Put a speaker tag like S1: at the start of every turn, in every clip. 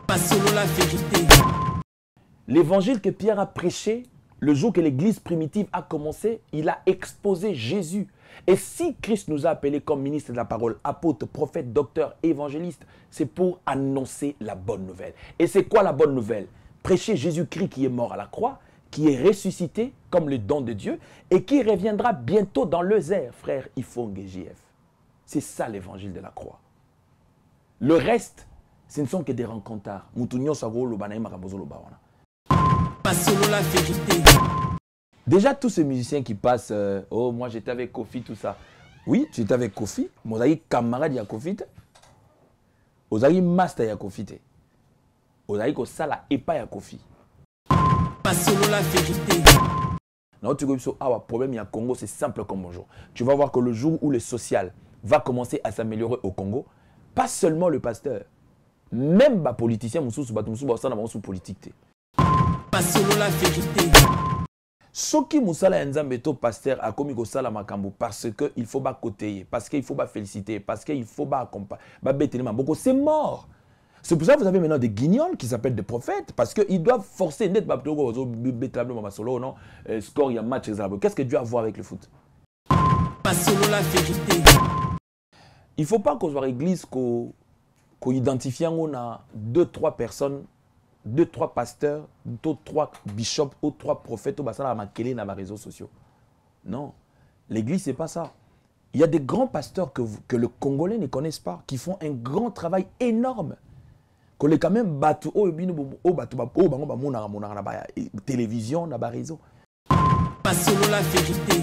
S1: Pas selon la vérité.
S2: L'évangile que Pierre a prêché, le jour que l'église primitive a commencé, il a exposé Jésus. Et si Christ nous a appelés comme ministres de la parole, apôtres, prophètes, docteurs, évangélistes, c'est pour annoncer la bonne nouvelle. Et c'est quoi la bonne nouvelle? Prêcher Jésus-Christ qui est mort à la croix, qui est ressuscité comme le don de Dieu et qui reviendra bientôt dans le airs, frère Ifongue JF. C'est ça l'évangile de la croix. Le reste, ce ne sont que des rencontres.
S1: Pas selon la vérité.
S2: Déjà, tous ces musiciens qui passent, oh, moi j'étais avec Kofi, tout ça. Oui, tu étais avec Kofi, mais vous avez camarade de Kofi, vous avez master de Kofi, vous avez que ça là et pas de Kofi.
S1: Pas selon la vérité.
S2: Non, tu vois, le problème il y a Congo, c'est simple comme bonjour. Tu vas voir que le jour où le social va commencer à s'améliorer au Congo, pas seulement le pasteur, même les politiciens, sous politique.
S1: Pas selon la vérité.
S2: Soki musala nzambe to pasteur a commis ko sala makambo parce que il faut pas côté, parce qu'il faut pas féliciter, parce qu'il faut pas accompagner, beaucoup c'est mort. C'est pour ça que vous avez maintenant des guignols qui s'appellent des prophètes parce qu'ils doivent forcer net non score il y a match. Qu'est-ce que Dieu a à voir avec le foot?
S1: Pas selon la vérité.
S2: Il faut pas qu'on soit église qu'on identifie on a 2-3 personnes, 2-3 pasteurs, 2-3 bishops ou 3 prophètes ou ça dans les réseaux sociaux. Non, l'église c'est pas ça. Il y a des grands pasteurs que le Congolais ne connaissent pas, qui font un grand travail énorme. Que les quand même battu télévision, réseau.
S1: Pas selon la vérité.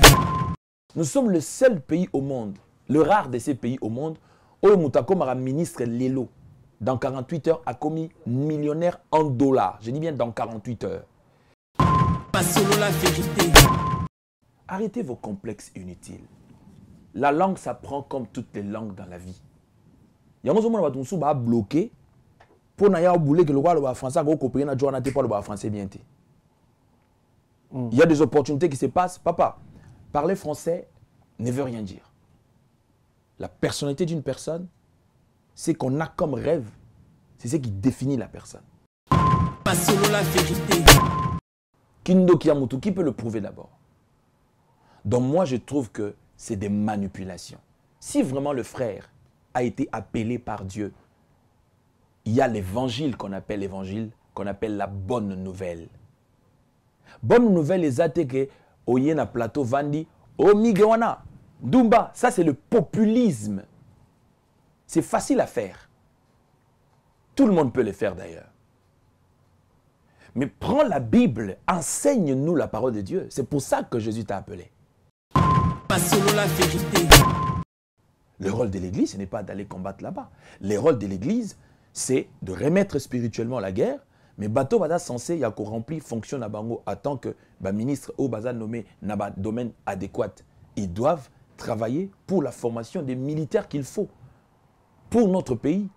S2: Nous sommes le seul pays au monde, le rare de ces pays au monde, où le ministre Lelo, dans 48 heures, a commis millionnaire en dollars. Je dis bien dans 48 heures.
S1: Pas selon la vérité.
S2: Arrêtez vos complexes inutiles. La langue s'apprend comme toutes les langues dans la vie. Il y a des gens qui sont bloqués pour que le français le français bien. Il y a des opportunités qui se passent. Papa, parler français ne veut rien dire. La personnalité d'une personne, c'est qu'on a comme rêve, c'est ce qui définit la personne.
S1: Pas selon la vérité.
S2: Kindo Kiyamutu, qui peut le prouver d'abord? Donc moi, je trouve que c'est des manipulations. Si vraiment le frère a été appelé par Dieu, il y a l'évangile qu'on appelle la bonne nouvelle. Bonne nouvelle, les athées oye na plateau vandi, o migewana, Dumba, ça c'est le populisme. C'est facile à faire. Tout le monde peut le faire d'ailleurs. Mais prends la Bible, enseigne-nous la parole de Dieu. C'est pour ça que Jésus t'a appelé.
S1: Pas selon la vérité.
S2: Le rôle de l'Église, ce n'est pas d'aller combattre là-bas. Le rôle de l'Église, c'est de remettre spirituellement la guerre. Mais bateau bada censé y a qu'on remplit fonction na bango en tant que ministre ou baza nommé na ba domaine adéquat. Ils doivent travailler pour la formation des militaires qu'il faut pour notre pays.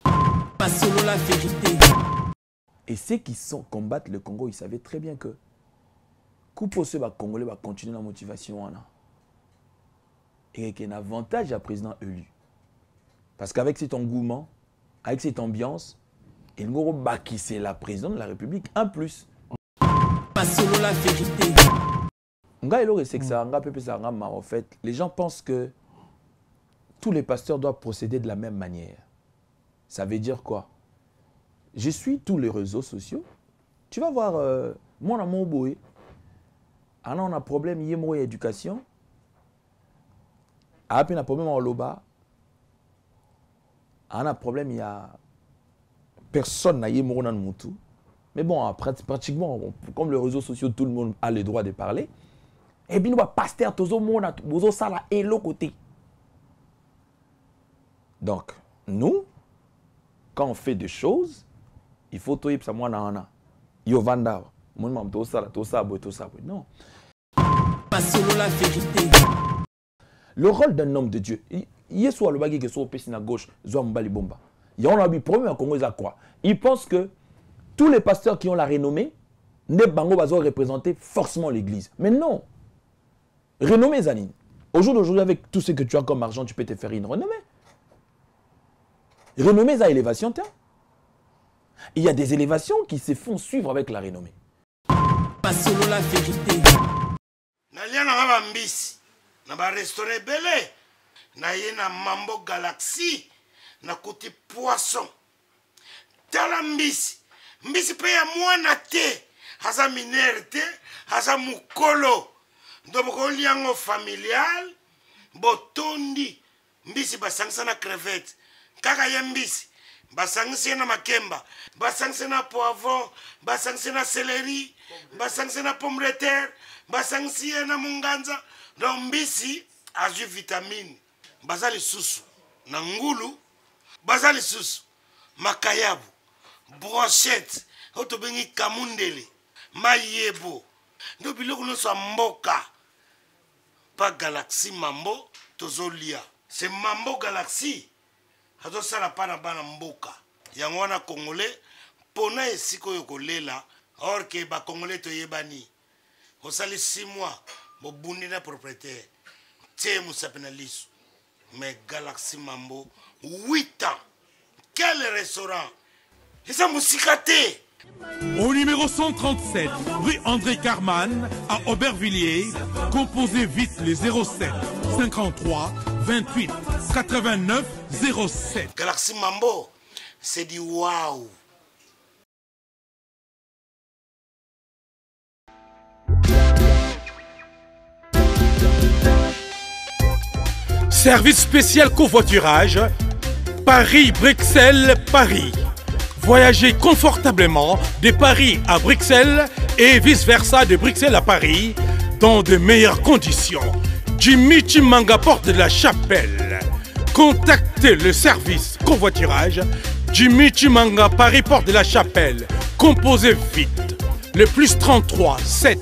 S1: Pas selon la vérité.
S2: Et ceux qui combattent le Congo, ils savaient très bien que Coupo ce Congolais va continuer la motivation. Et qu'il y a un avantage à président élu. Parce qu'avec cet engouement, avec cette ambiance, il c'est la présidente de la République, un plus.
S1: Pas selon la vérité.
S2: En fait, les gens pensent que tous les pasteurs doivent procéder de la même manière. Ça veut dire quoi? Je suis tous les réseaux sociaux. Tu vas voir, moi, dans mon boy, on a un problème, il y a une éducation. On a un problème en Loba. On a un problème, il y a personne n'a eu mon moutou. Mais bon, pratiquement, comme les réseaux sociaux, tout le monde a le droit de parler. Et puis nous, pasteur, tout le monde ça là et l'autre côté. Donc, nous, quand on fait des choses, il faut tout ça moi na yo vanda. Non.
S1: Pas selon la vérité.
S2: Le rôle d'un homme de Dieu, il y a soit le bagage qui soit au PC à gauche, soit mbali bomba. Il y a un problème à Congo, ils quoi? Ils pensent que tous les pasteurs qui ont la renommée, ne bango bazo représenter forcément l'église. Mais non. Renommée Zanine. Au jour d'aujourd'hui, avec tout ce que tu as comme argent, tu peux te faire une renommée. Renommée à élévation, Il y a des élévations qui se font suivre avec la renommée.
S1: Pas solo la vérité.
S3: Nalia na ngaba mbisi. Na ba restaurant belé. Na ye na Mambo Galaxy. Na kuti poisson. Tala mbisi. Mbisi pe ya mwana te. Haza minere te. Haza mukolo. Ndoboko liango familial. Botondi. Mbisi basangisa na crevette. Kaka ye mbisi. Basangisa na makemba. Basangisa na poivron. Basangisa na céleri. Basangisa na pomme de terre. Basangisa na munganza. Donc mbisi azu vitamine. Bazali susu. Na ngulu. Bazali susu. Makayabu. Brochette. Otobengi kamundele. Mayebo. Ndo biloko no sa mboka. Pas Galaxy Mambo. Tozolia. C'est Mambo Galaxy. Hazo sala pana bana mboka. Yango wana Congolais. Pona esiko yokolela. Or que ba Congolais to yebani. Osali 6 mois. Bo bundi na propriétaire. Tse musapena lisu. Mais Galaxy Mambo. 8 ans. Quel restaurant. Et ça moussikate.
S4: Au numéro 137, rue André Carman, à Aubervilliers, composez vite les 07 53 28 89 07.
S3: Galaxy Mambo, c'est du waouh.
S4: Service spécial covoiturage, Paris-Bruxelles-Paris. Voyagez confortablement de Paris à Bruxelles et vice-versa de Bruxelles à Paris dans de meilleures conditions. Jimmy Chimanga, porte de la Chapelle. Contactez le service covoiturage Jimmy Chimanga, Paris, porte de la Chapelle. Composez vite. Le plus 33 7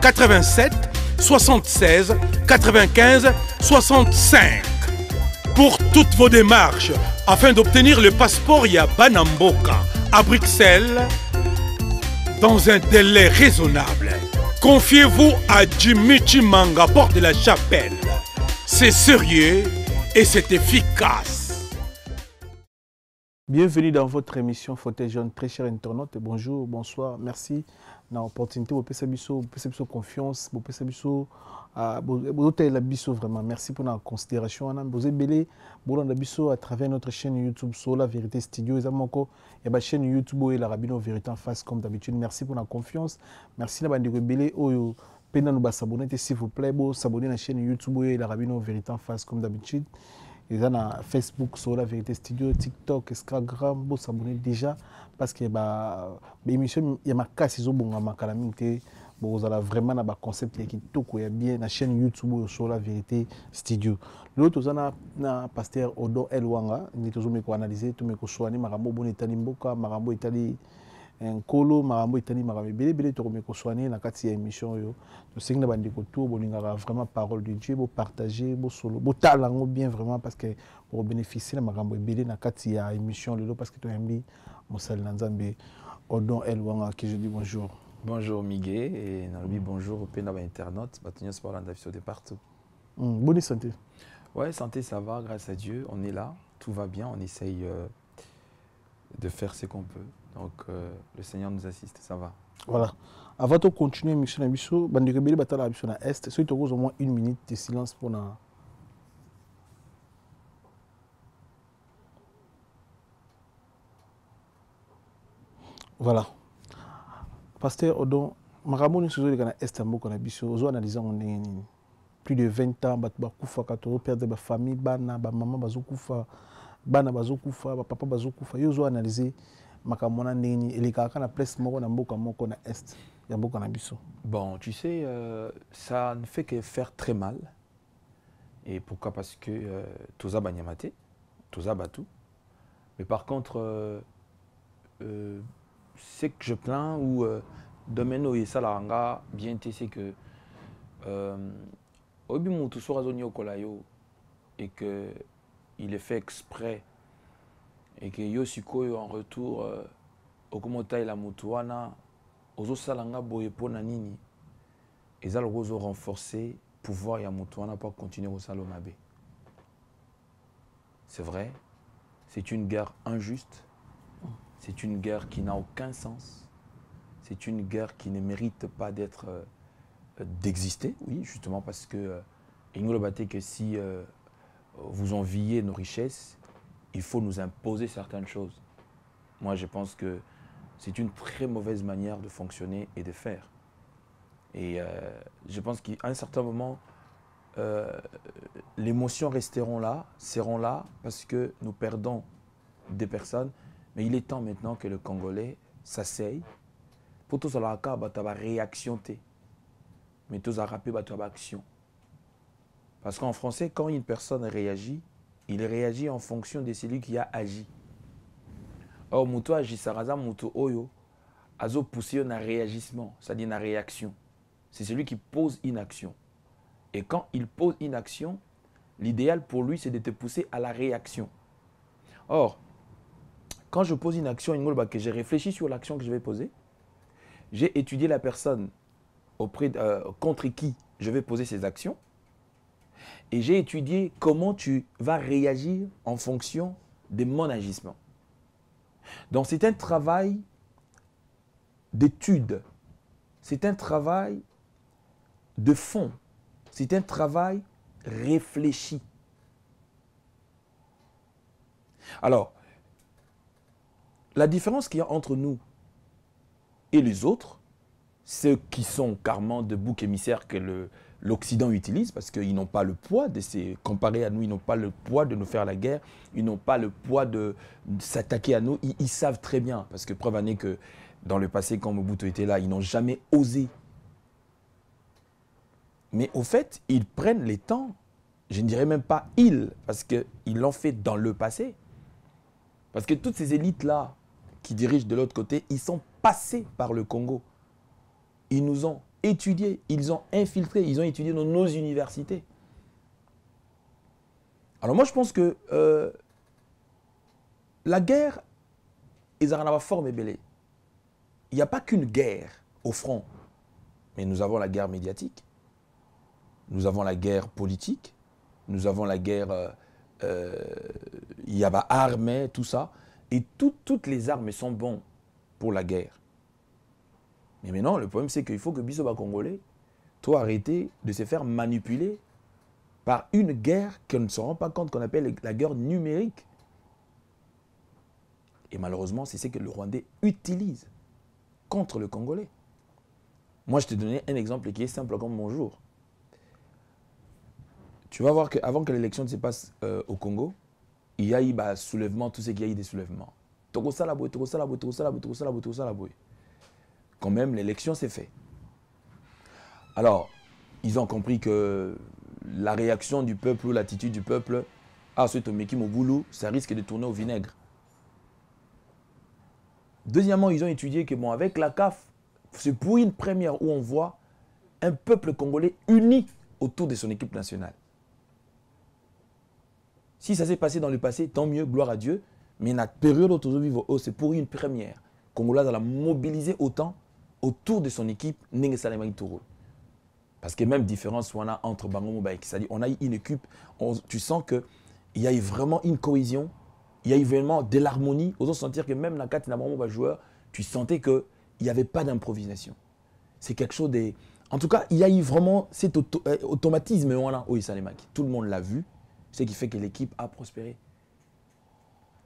S4: 87 76 95 65. Pour toutes vos démarches, afin d'obtenir le passeport Yabanamboka à Bruxelles, dans un délai raisonnable, confiez-vous à Jimmy Chimanga, porte de la Chapelle. C'est sérieux et c'est efficace.
S5: Bienvenue dans votre émission Fauteuil Jaune, très chers internautes. Bonjour, bonsoir, merci. Dans l'opportunité, vous pouvez confiance, vous pouvez vraiment. Merci pour la considération. Vous avez à travers notre chaîne YouTube sur La Vérité Studio. Il y a une chaîne YouTube et la Rabino Vérité en face comme d'habitude. Merci pour la confiance. Merci à vous s'abonner s'il vous plaît. Vous s'abonner à la chaîne YouTube et la Rabino Vérité en face comme d'habitude. Il y a Facebook sur La Vérité Studio, TikTok, Instagram. Vous s'abonner déjà parce que l'émission il y a ma casse ils ont bon ma calamité. Vous avez vraiment un concept qui est bien la chaîne YouTube sur La Vérité Studio. L'autre on a pasteur Odo Elwanga, nous toujours analyser tout me soigner marambo bon itali mboka marambo itali nkolo marambo itali marambo belé to me soigner na kati ya émission yo. To singa bandi ko tout boningara vraiment parole de Dieu, bo partager, bo solo, bo talango bien vraiment parce que pour bénéficier na marambo belé na kati ya émission lelo parce que to yambi Mosal Nzambe Odo Elwanga qui je dis bonjour.
S2: Bonjour Miguel et Nalobi bonjour au Pénaba Internaute, Batonia Sport Landafio de partout.
S5: Bonne santé.
S2: Ouais, santé ça va, grâce à Dieu, on est là, tout va bien, on essaye de faire ce qu'on peut. Donc le Seigneur nous assiste, ça va.
S5: Voilà. Avant de continuer l'émission, Bisso, Bandirebele Batala Bisso na Est, si tu as au moins 1 minute de silence pour na. Voilà. Pasteur Odon, Maramoni Sozo de Estambo qu'on a biso, ozo analyser on est plus de 20 ans, bat kufa kato perdre ba famille, bana, ba maman bazo kufa, bana bazo kufa, ba papa bazo kufa, yo ozo analyser makamona ndeni eleka na place moko na mboka moko na Est, ya mboka na biso.
S2: Bon, tu sais, ça ne fait que faire très mal. Et pourquoi? Parce que toza banyamate, toza batu. Mais par contre, ce que je plains ou domaine où ça la bien c'est que obi mutu sora zoni okolayo et que il est fait exprès et que yo sikoyo en retour okomota ila mutuana ozo salanga boye pona nini ezalo ozo renforcer pouvoir ya mutuana pour continuer au salomabe. C'est vrai, c'est une guerre injuste. C'est une guerre qui n'a aucun sens. C'est une guerre qui ne mérite pas d'exister, oui, justement parce que que si vous enviez nos richesses, il faut nous imposer certaines choses. Moi, je pense que c'est une très mauvaise manière de fonctionner et de faire. Et je pense qu'à un certain moment, les émotions seront là, parce que nous perdons des personnes. Mais il est temps maintenant que le Congolais s'asseye pour tous la réaction. Mais tous à rappeler action. Parce qu'en français, quand une personne réagit, il réagit en fonction de celui qui a agi. Or, muto agi saraza muto oyo, azo pousser un réagissement, c'est-à-dire une réaction. C'est celui qui pose une action. Et quand il pose une action, l'idéal pour lui, c'est de te pousser à la réaction. Or, quand je pose une action, que j'ai réfléchi sur l'action que je vais poser, j'ai étudié la personne contre qui je vais poser ces actions, et j'ai étudié comment tu vas réagir en fonction de mon agissement. Donc c'est un travail d'étude, c'est un travail de fond, c'est un travail réfléchi. Alors, la différence qu'il y a entre nous et les autres, ceux qui sont carrément de boucs émissaires que l'Occident utilise, parce qu'ils n'ont pas le poids comparé à nous, ils n'ont pas le poids de nous faire la guerre, ils n'ont pas le poids de s'attaquer à nous, ils savent très bien, parce que preuve en est que dans le passé, quand Mobutu était là, ils n'ont jamais osé. Mais au fait, ils prennent les temps, je ne dirais même pas ils, parce qu'ils l'ont fait dans le passé. Parce que toutes ces élites-là qui dirigent de l'autre côté, ils sont passés par le Congo. Ils nous ont étudiés, ils ont infiltrés, ils ont étudié dans nos universités. Alors moi, je pense que la guerre, ils en ont forme et belée. Il n'y a pas qu'une guerre au front, mais nous avons la guerre médiatique, nous avons la guerre politique, nous avons la guerre, il y a armée, tout ça, et toutes les armes sont bonnes pour la guerre. Mais maintenant, le problème, c'est qu'il faut que Bissoba Congolais, toi, arrêter de se faire manipuler par une guerre qu'on ne se rend pas compte, qu'on appelle la guerre numérique. Et malheureusement, c'est ce que le Rwandais utilise contre le Congolais. Moi, je te donnais un exemple qui est simple comme bonjour. Tu vas voir qu'avant que l'élection se passe au Congo, il y a eu soulèvement, tout ce qu'il y a eu des soulèvements. Quand même, l'élection s'est faite. Alors, ils ont compris que la réaction du peuple ou l'attitude du peuple à ce Tomeki Moboulou, ça risque de tourner au vinaigre. Deuxièmement, ils ont étudié que, bon, avec la CAF, c'est pour une première où on voit un peuple congolais uni autour de son équipe nationale. Si ça s'est passé dans le passé, tant mieux, gloire à Dieu. Mais la période où c'est pour une première. Congolais a mobilisé autant autour de son équipe, parce que même différence on a entre Bangomo et Kisali, on a eu une équipe, tu sens qu'il y a eu vraiment une cohésion, il y a eu vraiment de l'harmonie, aux autres sentir que même dans 4 joueurs, tu sentais qu'il n'y avait pas d'improvisation. C'est quelque chose de... En tout cas, il y a eu vraiment cet automatisme, tout le monde l'a vu, ce qui fait que l'équipe a prospéré.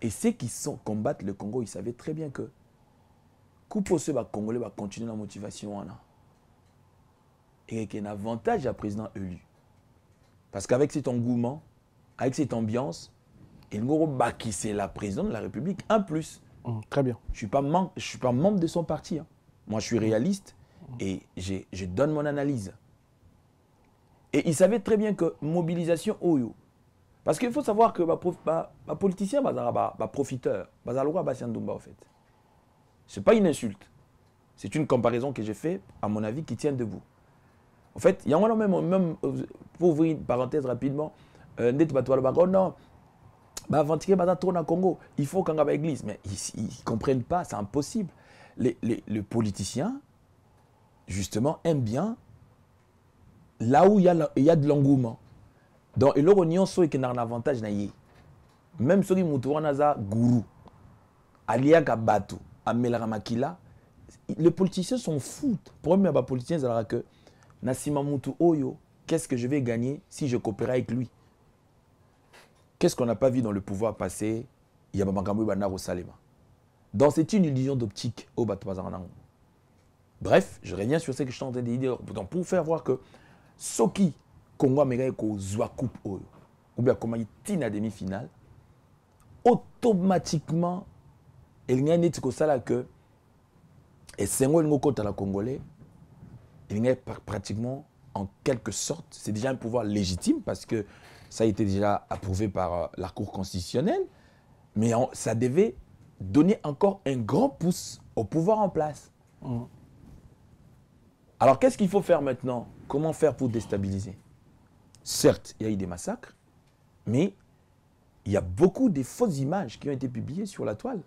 S2: Et ceux qui combattent le Congo, ils savaient très bien que les Congolais va continuer la motivation. Et qu'il y a un avantage à président élu. Parce qu'avec cet engouement, avec cette ambiance, il y c'est la présidente de la République. En plus,
S5: très bien.
S2: Je ne suis pas membre de son parti. Moi, je suis réaliste et je donne mon analyse. Et il savait très bien que mobilisation, Oyo. Parce qu'il faut savoir que les politiciens sont profiteurs. Ils sont en fait. Ce n'est pas une insulte. C'est une comparaison que j'ai faite, à mon avis, qui tient debout. En fait, il y a même pour ouvrir une parenthèse rapidement, non, Congo, il faut qu'on ait l'église. Mais ils ne comprennent pas, c'est impossible. Les politiciens, justement, aiment bien là où il y a de l'engouement. Donc, il y a un avantage. Même si il y a un gourou. aliaka bato, amelara makila, les politiciens sont fous. Le problème des politiciens, c'est que Nassima Moutou Oyo, qu'est-ce que je vais gagner si je coopère avec lui? Qu'est-ce qu'on n'a pas vu dans le pouvoir passé? Il y a Babangamou Bandar au Salema. Donc c'est une illusion d'optique au Batouazanang. Bref, je reviens sur ce que je suis en train de dire pour faire voir que Soki, Congo Américain, Zwa Coupe Oyo, ou bien comment il tient la demi-finale, automatiquement, il y a une chose que, et c'est un côté la Congolais, il y a pratiquement, en quelque sorte, c'est déjà un pouvoir légitime parce que ça a été déjà approuvé par la Cour constitutionnelle, mais ça devait donner encore un grand pouce au pouvoir en place. Alors, qu'est-ce qu'il faut faire maintenant? Comment faire pour déstabiliser? Certes, il y a eu des massacres, mais il y a beaucoup de fausses images qui ont été publiées sur la toile.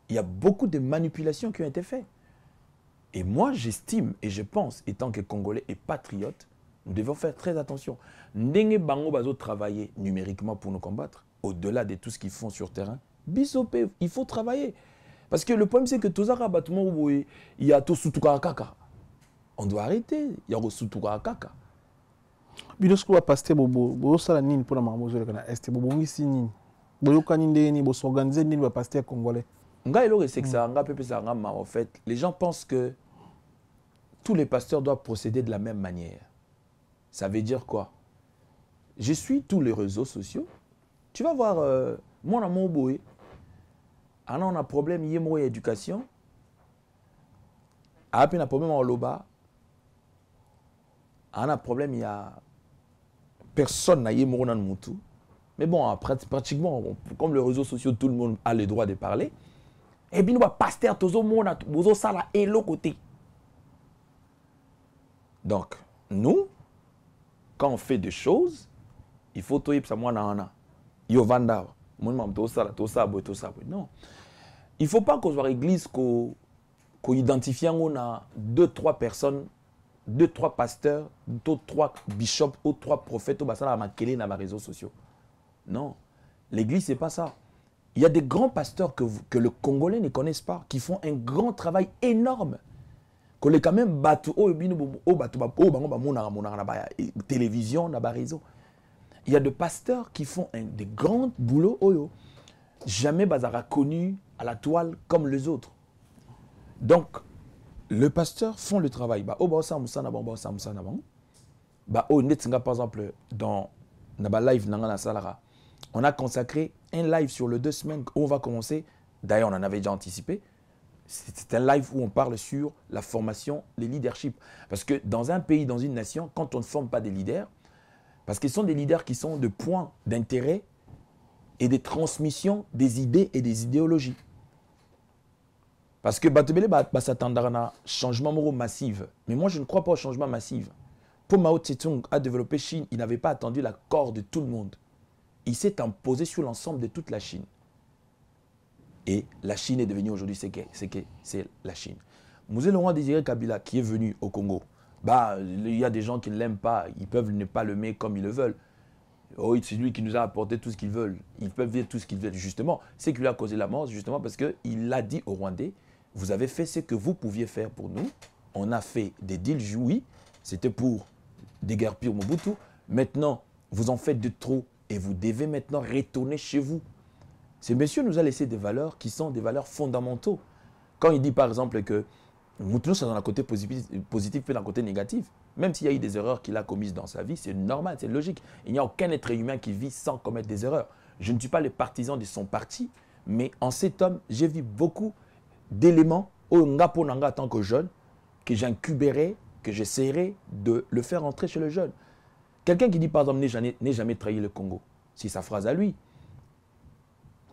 S2: Il y a beaucoup de manipulations qui ont été faites. Et moi, j'estime et je pense, étant que Congolais et patriotes, nous devons faire très attention. Ndenge bango bazo travailler numériquement pour nous combattre, au-delà de tout ce qu'ils font sur terrain, bisopé, il faut travailler. Parce que le problème, c'est que tous les rabattements, il y a tout kaka. On doit arrêter. Il y a tout kaka.
S5: Bilosko va passer bobo sala nini pour la mamozo le kana est bobo ngisi nini boyo kaninde ni bo s'organiser nini va passer congolais.
S2: Nga elo c'est que ça nga pepe ça nga en fait les gens pensent que tous les pasteurs doivent procéder de la même manière. Ça veut dire quoi? Je suis tous les réseaux sociaux. Tu vas voir mon amour boé. Ah non, on a problème yemo et éducation. Ah puis on a problème en loba. Ah on a problème il y a personne n'a yemo dans Moutou. Mais bon, pratiquement comme les réseaux sociaux tout le monde a le droit de parler. Et bien nous va pasteur tozo mona bozo sala et l'autre côté. Donc nous quand on fait des choses, il faut tout ça moi na yo vanda mon mam to ça non. Il faut pas qu'on soit église qu'on identifie on a 2-3 personnes, 2-3 pasteurs, 2-3 bishops ou 3 prophètes au basala makele na réseaux sociaux. Non. L'église c'est pas ça. Il y a des grands pasteurs que le Congolais ne connaissent pas, qui font un grand travail énorme. Que les quand même télévision, réseau. Il y a des pasteurs qui font des grands boulots. Jamais bazara connu à la toile comme les autres. Donc, les pasteurs font le travail. Par exemple, dans la live, on a consacré un live sur les 2 semaines où on va commencer. D'ailleurs, on en avait déjà anticipé. C'est un live où on parle sur la formation, les leaderships. Parce que dans un pays, dans une nation, quand on ne forme pas des leaders, parce qu'ils sont des leaders qui sont de points d'intérêt et de transmission des idées et des idéologies. Parce que Batebele s'attendra à un changement massif. Mais moi, je ne crois pas au changement massif. Pour Mao Tse-tung à développer Chine, il n'avait pas attendu l'accord de tout le monde. Il s'est imposé sur l'ensemble de toute la Chine. Et la Chine est devenue aujourd'hui ce que c'est la Chine. Mouzé Laurent Désiré Kabila qui est venu au Congo, il y a des gens qui ne l'aiment pas, ils peuvent ne pas l'aimer comme ils le veulent. Oh, c'est lui qui nous a apporté tout ce qu'ils veulent. Ils peuvent dire tout ce qu'ils veulent. Justement, c'est qui lui a causé la mort, justement parce qu'il a dit aux Rwandais, vous avez fait ce que vous pouviez faire pour nous. On a fait des deals, oui, c'était pour déguerpir Mobutu. Maintenant, vous en faites de trop et vous devez maintenant retourner chez vous. Ce monsieur nous a laissé des valeurs qui sont des valeurs fondamentaux. Quand il dit par exemple que Moutounou, c'est dans le côté positif et dans le côté négatif, même s'il y a eu des erreurs qu'il a commises dans sa vie, c'est normal, c'est logique. Il n'y a aucun être humain qui vit sans commettre des erreurs. Je ne suis pas le partisan de son parti, mais en cet homme, j'ai vu beaucoup d'éléments au Ngaponanga en tant que jeune, que j'incuberai, que j'essaierai de le faire entrer chez le jeune. Quelqu'un qui dit par exemple n'ai jamais trahi le Congo, c'est sa phrase à lui.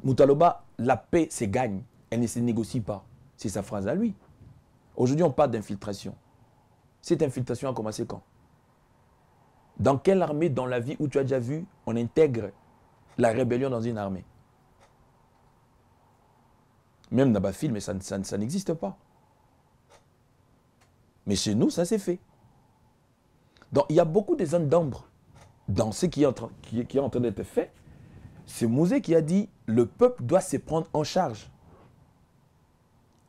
S2: Moutaloba, la paix se gagne, elle ne se négocie pas. C'est sa phrase à lui. Aujourd'hui, on parle d'infiltration. Cette infiltration a commencé quand? Dans quelle armée dans la vie où tu as déjà vu, on intègre la rébellion dans une armée? Même dans le film, mais ça n'existe pas. Mais chez nous, ça s'est fait. Donc, il y a beaucoup de zones d'ombre dans ce qui est en train d'être fait. C'est Mouzé qui a dit le peuple doit se prendre en charge.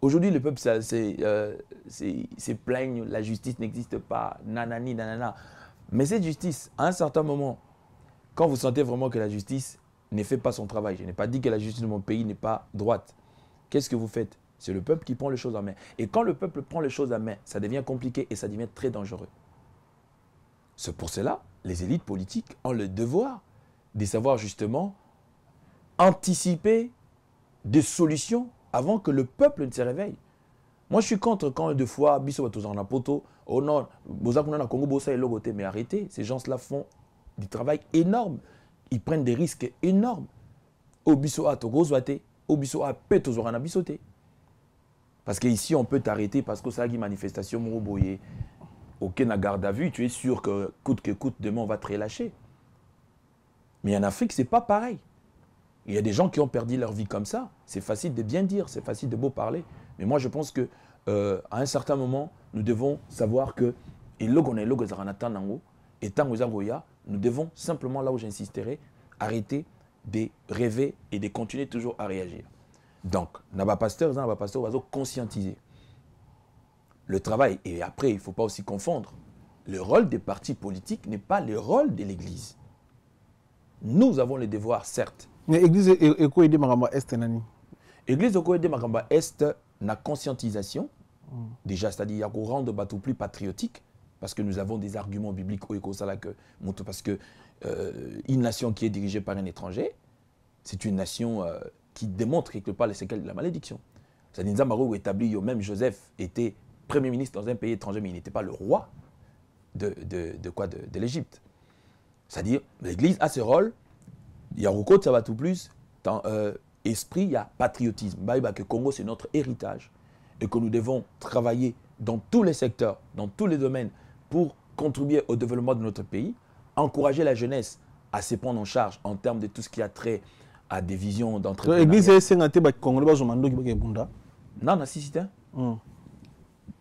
S2: Aujourd'hui, le peuple se plaigne, la justice n'existe pas, nanani, nanana. Mais cette justice, à un certain moment, quand vous sentez vraiment que la justice ne fait pas son travail, je n'ai pas dit que la justice de mon pays n'est pas droite, qu'est-ce que vous faites? C'est le peuple qui prend les choses en main. Et quand le peuple prend les choses en main, ça devient compliqué et ça devient très dangereux. C'est pour cela, les élites politiques ont le devoir de savoir justement anticiper des solutions avant que le peuple ne se réveille. Moi, je suis contre quand deux fois, oh non, mais arrêtez, ces gens-là font du travail énorme. Ils prennent des risques énormes. Parce qu'ici, on peut t'arrêter parce que ça a une manifestation, aucun garde à vue, tu es sûr que coûte, demain on va te relâcher. Mais en Afrique, ce n'est pas pareil. Il y a des gens qui ont perdu leur vie comme ça. C'est facile de bien dire, c'est facile de beau parler. Mais moi, je pense qu'à un certain moment, nous devons savoir que nous devons simplement, là où j'insisterai, arrêter de rêver et de continuer toujours à réagir. Donc, Naba Pasteur va conscientiser le travail. Et après, il ne faut pas aussi confondre. Le rôle des partis politiques n'est pas le rôle de l'Église. Nous avons les devoirs, certes.
S5: Mais l'Église est quoi aider Makamba Est nani?
S2: L'Église est quoi aider Makamba Est na conscientisation. Déjà, c'est-à-dire qu'il y a qu'on rendre bateau plus patriotique. Parce que nous avons des arguments bibliques parce que une nation qui est dirigée par un étranger, c'est une nation qui démontre quelque part les séquelles de la malédiction. C'est-à-dire que même Joseph était premier ministre dans un pays étranger, mais il n'était pas le roi de l'Égypte. C'est-à-dire, l'Église a ce rôle, il y a Roko, ça va tout plus, dans esprit, il y a patriotisme. Que Congo, c'est notre héritage et que nous devons travailler dans tous les secteurs, dans tous les domaines pour contribuer au développement de notre pays, encourager la jeunesse à se prendre en charge en termes de tout ce qui a trait à des visions d'entrepreneuriat.
S5: L'Église est un Congolais,
S2: non, non, si, c'est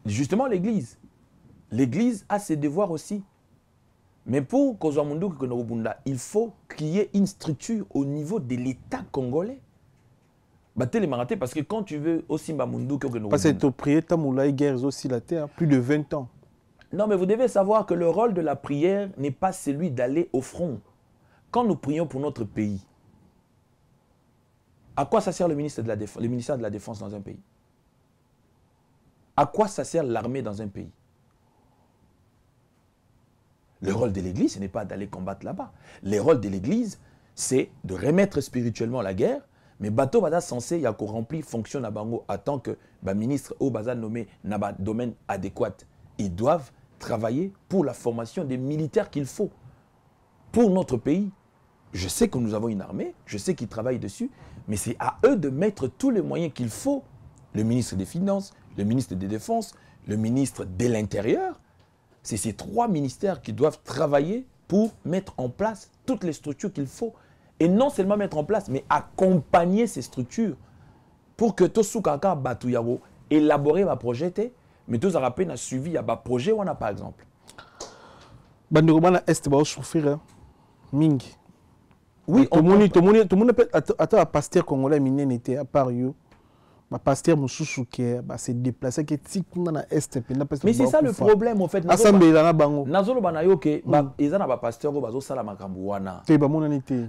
S2: justement l'Église. L'Église a ses devoirs aussi. Mais pour Kozamundu Bunda, il faut qu'il y ait une structure au niveau de l'État congolais. Parce que quand tu veux aussi Mamundu que
S5: parce que tu prier Tamoulaï guerre aussi la terre, plus de 20 ans.
S2: Non, mais vous devez savoir que le rôle de la prière n'est pas celui d'aller au front. Quand nous prions pour notre pays, à quoi ça sert le ministère de la Défense dans un pays? À quoi ça sert l'armée dans un pays? Le rôle de l'Église, ce n'est pas d'aller combattre là-bas. Le rôle de l'Église, c'est de remettre spirituellement la guerre, mais bateau bada censé, il y a qu'on remplit fonction à Bango en tant que ministre ou baza nommé dans un domaine adéquat. Ils doivent travailler pour la formation des militaires qu'il faut pour notre pays. Je sais que nous avons une armée, je sais qu'ils travaillent dessus, mais c'est à eux de mettre tous les moyens qu'il faut. Le ministre des Finances, le ministre des Défenses, le ministre de l'Intérieur. C'est ces trois ministères qui doivent travailler pour mettre en place toutes les structures qu'il faut. Et non seulement mettre en place, mais accompagner ces structures pour que tout ce kaka batuyago élaborer ma projet, mais tout ça rappelle a suivi à bas projet on a par exemple.
S5: Bandegomana est ba souffrir mingi.
S2: Oui,
S5: tout le monde peut attends pasteur congolais minenité à part you. Ma pasteur Moussoussou qui s'est déplacé qui est dans l'est.
S2: Mais c'est ça le problème en fait.
S5: Assemblée là bango.
S2: Nazolo banayoke ils ont un pasteur go bazo sala makambo wana.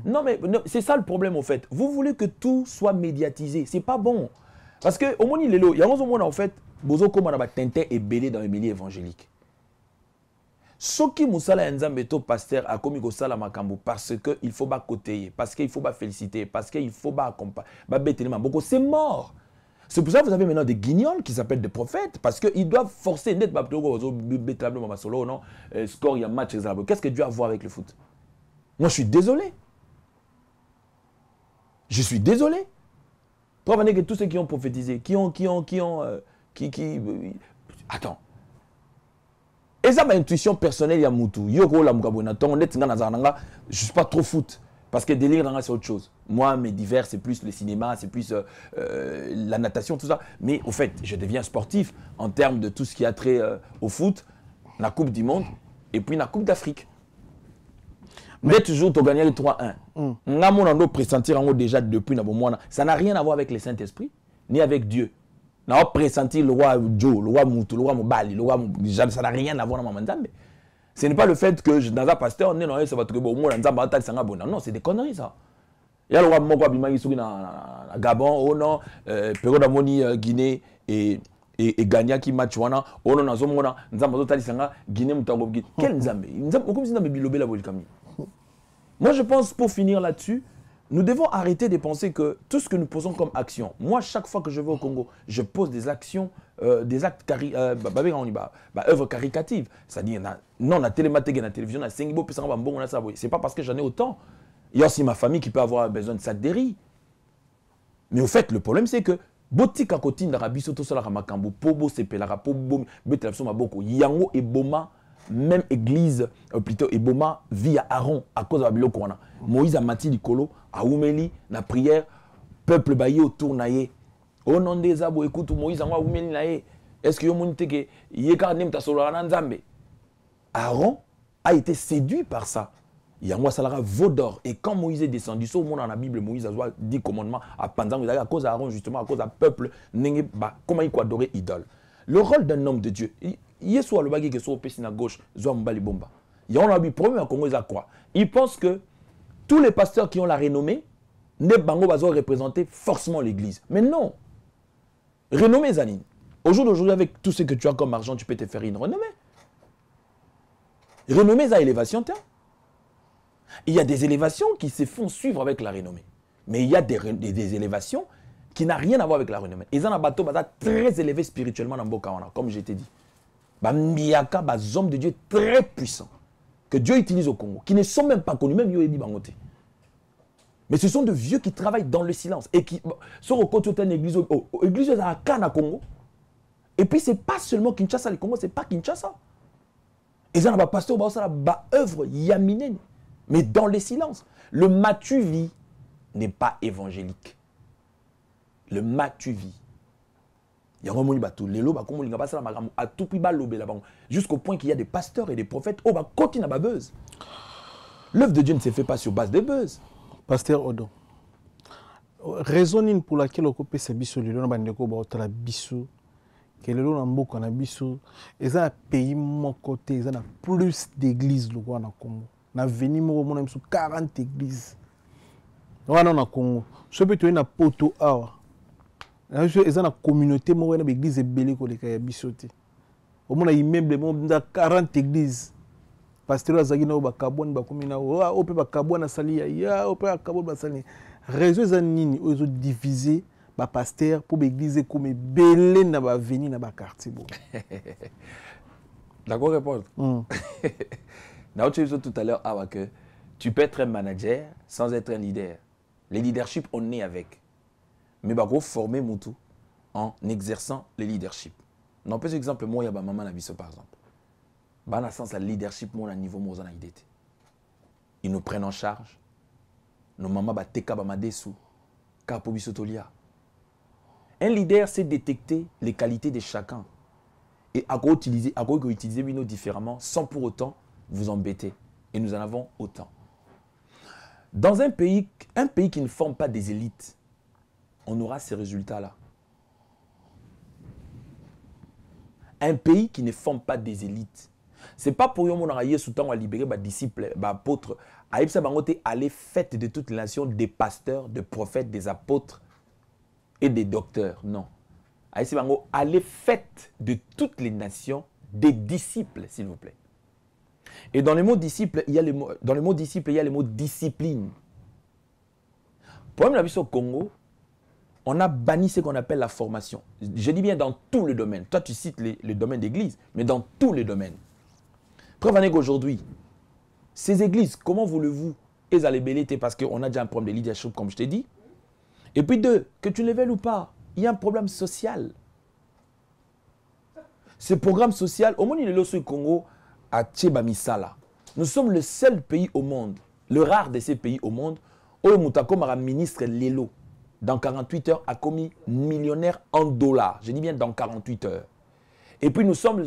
S2: Non mais c'est ça le problème en fait. Vous voulez que tout soit médiatisé, c'est pas bon. Parce que au moni lelo, il y a en fait bozo comme na ba tintin et belé dans le milieu évangélique. Soki musala nzambe to pasteur a komi ko sala makambo parce que il faut ba côté, parce qu'il faut ba féliciter, parce qu'il faut ba accompagner, ba betelema boko c'est mort. C'est pour ça que vous avez maintenant des guignols qui s'appellent des prophètes, parce qu'ils doivent forcer net score, il y a match. Qu'est-ce que Dieu a à voir avec le foot? Moi, je suis désolé. Je suis désolé. Preuve que tous ceux qui ont prophétisé, attends. Et ça, ma intuition personnelle, il y a Moutou. Je ne suis pas trop foot. Parce que délire, c'est autre chose. Moi, mes divers, c'est plus le cinéma, c'est plus la natation, tout ça. Mais au fait, je deviens sportif en termes de tout ce qui a trait au foot, la Coupe du Monde et puis la Coupe d'Afrique. Mais toujours, tu as gagné le 3-1. On a pressentir déjà depuis. Ça n'a rien à voir avec le Saint-Esprit, ni avec Dieu. n'a pressenti le roi Joe, le roi Moutou, le roi Mobali, le roi ça n'a rien à voir dans Mamandambe. Ce n'est pas le fait que dans un pasteur, non, ça va trouver bon, non, c'est des conneries ça. Il y a le roi Moko Abimagi Souri na Gabon, oh non, Pérou d'Amoni Guinée et Gagna qui match wana, oh non, Nazomona, Nzambo Talisanga, Guinée Moutango. Quel Nzambe? Nzambo Nzambe Bilobé la Bolikami. Moi je pense, pour finir là-dessus, nous devons arrêter de penser que tout ce que nous posons comme action, moi chaque fois que je vais au Congo, je pose des actions, des actes œuvres caricatives. C'est-à-dire, non, la télématique, la télévision, la Sengibo, c'est pas parce que j'en ai autant. Il y a aussi ma famille qui peut avoir besoin de sac de riz. Mais au fait, le problème c'est que, Botika Kotine d'Arabie Soto Solara Makambo, Pobo Sepelara, Pobo Betelapso Maboko, Yango et Boma, même église, plutôt Eboma, vit à Aaron à cause de la Bilo Kouana. Moïse a mati Likolo, à Oumeli, la prière, peuple baillé autour naïe. Au nom des abos, écoute, Moïse a Oumeli naïe. Est-ce que Yomuniteke, Yeka Nemta Solara Nzambe? Aaron a été séduit par ça. Yango Salara Vaudor. Et quand Moïse est descendu, sur le monde dans la Bible, Moïse a 10 commandements à Panzang, à cause d'Aaron, justement, à cause d'un peuple, comment il adorer idole. Le rôle d'un homme de Dieu, il est soit le bagage qui soit au PC à gauche, soit Mbali Bomba. Il y a un problème à Congo, quoi. Il pense que tous les pasteurs qui ont la renommée, ne bango bazo représenter forcément l'église. Mais non. Renommée, Zanine. Aujourd'hui, avec tout ce que tu as comme argent, tu peux te faire une renommée. Renommée, à élévation, tiens. Il y a des élévations qui se font suivre avec la renommée. Mais il y a des élévations qui n'ont rien à voir avec la renommée. Ils ont un bateau très élevé spirituellement dans Bokawana, comme je t'ai dit. Bambiaka, des hommes de Dieu très puissants, que Dieu utilise au Congo, qui ne sont même pas connus, même Yoedi Bangote. Mais ce sont de vieux qui travaillent dans le silence et qui sont au côté d'une église, église à Kana Congo. Et puis, ce n'est pas seulement Kinshasa, le Congo, ce n'est pas Kinshasa. Ils ont un pasteur, ils ont une œuvre Yaminen. Mais dans le silence, le Matuvi n'est pas évangélique. Le Matuvi. Jusqu'au point qu'il y a des pasteurs et des prophètes. L'œuvre de Dieu ne se fait pas sur base de buzz.
S5: Pasteur Odo, raison pour laquelle on peut se biso le long bandeko ba otala biso que le long mboka na biso eza un pays mon côté eza na plus d'églises le na Congo. Na veni mo mona biso 40 églises. Wana na Congo. Ce peut être na poto awa. Eza na communauté mo na église ebele ko leka ya biso te. Au mona immeuble mo 40 églises. Pasteur azaki na ba kabone ba komina o pe ba kabone sali ya o pe ba kabone ba sali. Réseau za nini ozo diviser ba pasteur pour l'église comme belé na ba veni na ba quartier bon.
S2: D'accord répondre. Tu disais tout à l'heure que tu peux être un manager sans être un leader. Le leadership on est avec. Mais bah go former Moutou en exerçant le leadership. Non pas exemple moi ya ba maman na biso par exemple. Dans le sens, le leadership, mon niveau, mon idée. Ils nous prennent en charge. Nos mamans bateka bamadesu, kapo bisotolia. Un leader, c'est détecter les qualités de chacun et à quoi utiliser nous différemment sans pour autant vous embêter. Et nous en avons autant. Dans un pays qui ne forme pas des élites, on aura ces résultats-là. Un pays qui ne forme pas des élites. Ce n'est pas pour yon mon sous temps à libérer des disciples, des apôtres. Aïbsa Bangote allait fête de toutes les nations des pasteurs, des prophètes, des apôtres et des docteurs. Non. Aïbsa Bangote allait fête de toutes les nations des disciples, s'il vous plaît. Et dans le mot disciple, il y a le mot discipline. Pour la vie au Congo, on a banni ce qu'on appelle la formation. Je dis bien dans tous les domaines. Toi, tu cites les domaines d'église, mais dans tous les domaines. Preuve qu'aujourd'hui, ces églises, comment voulez-vous elles allaient belléter parce qu'on a déjà un problème de leadership, comme je t'ai dit. Et puis deux, que tu le veuilles ou pas, il y a un problème social. Ce programme social, au moins il est là au Congo, à Tchébamisala. Nous sommes le seul pays au monde, le rare de ces pays au monde, où le Moutakomara ministre Lelo, dans 48 heures, a commis millionnaire en dollars. Je dis bien dans 48 heures. Et puis nous sommes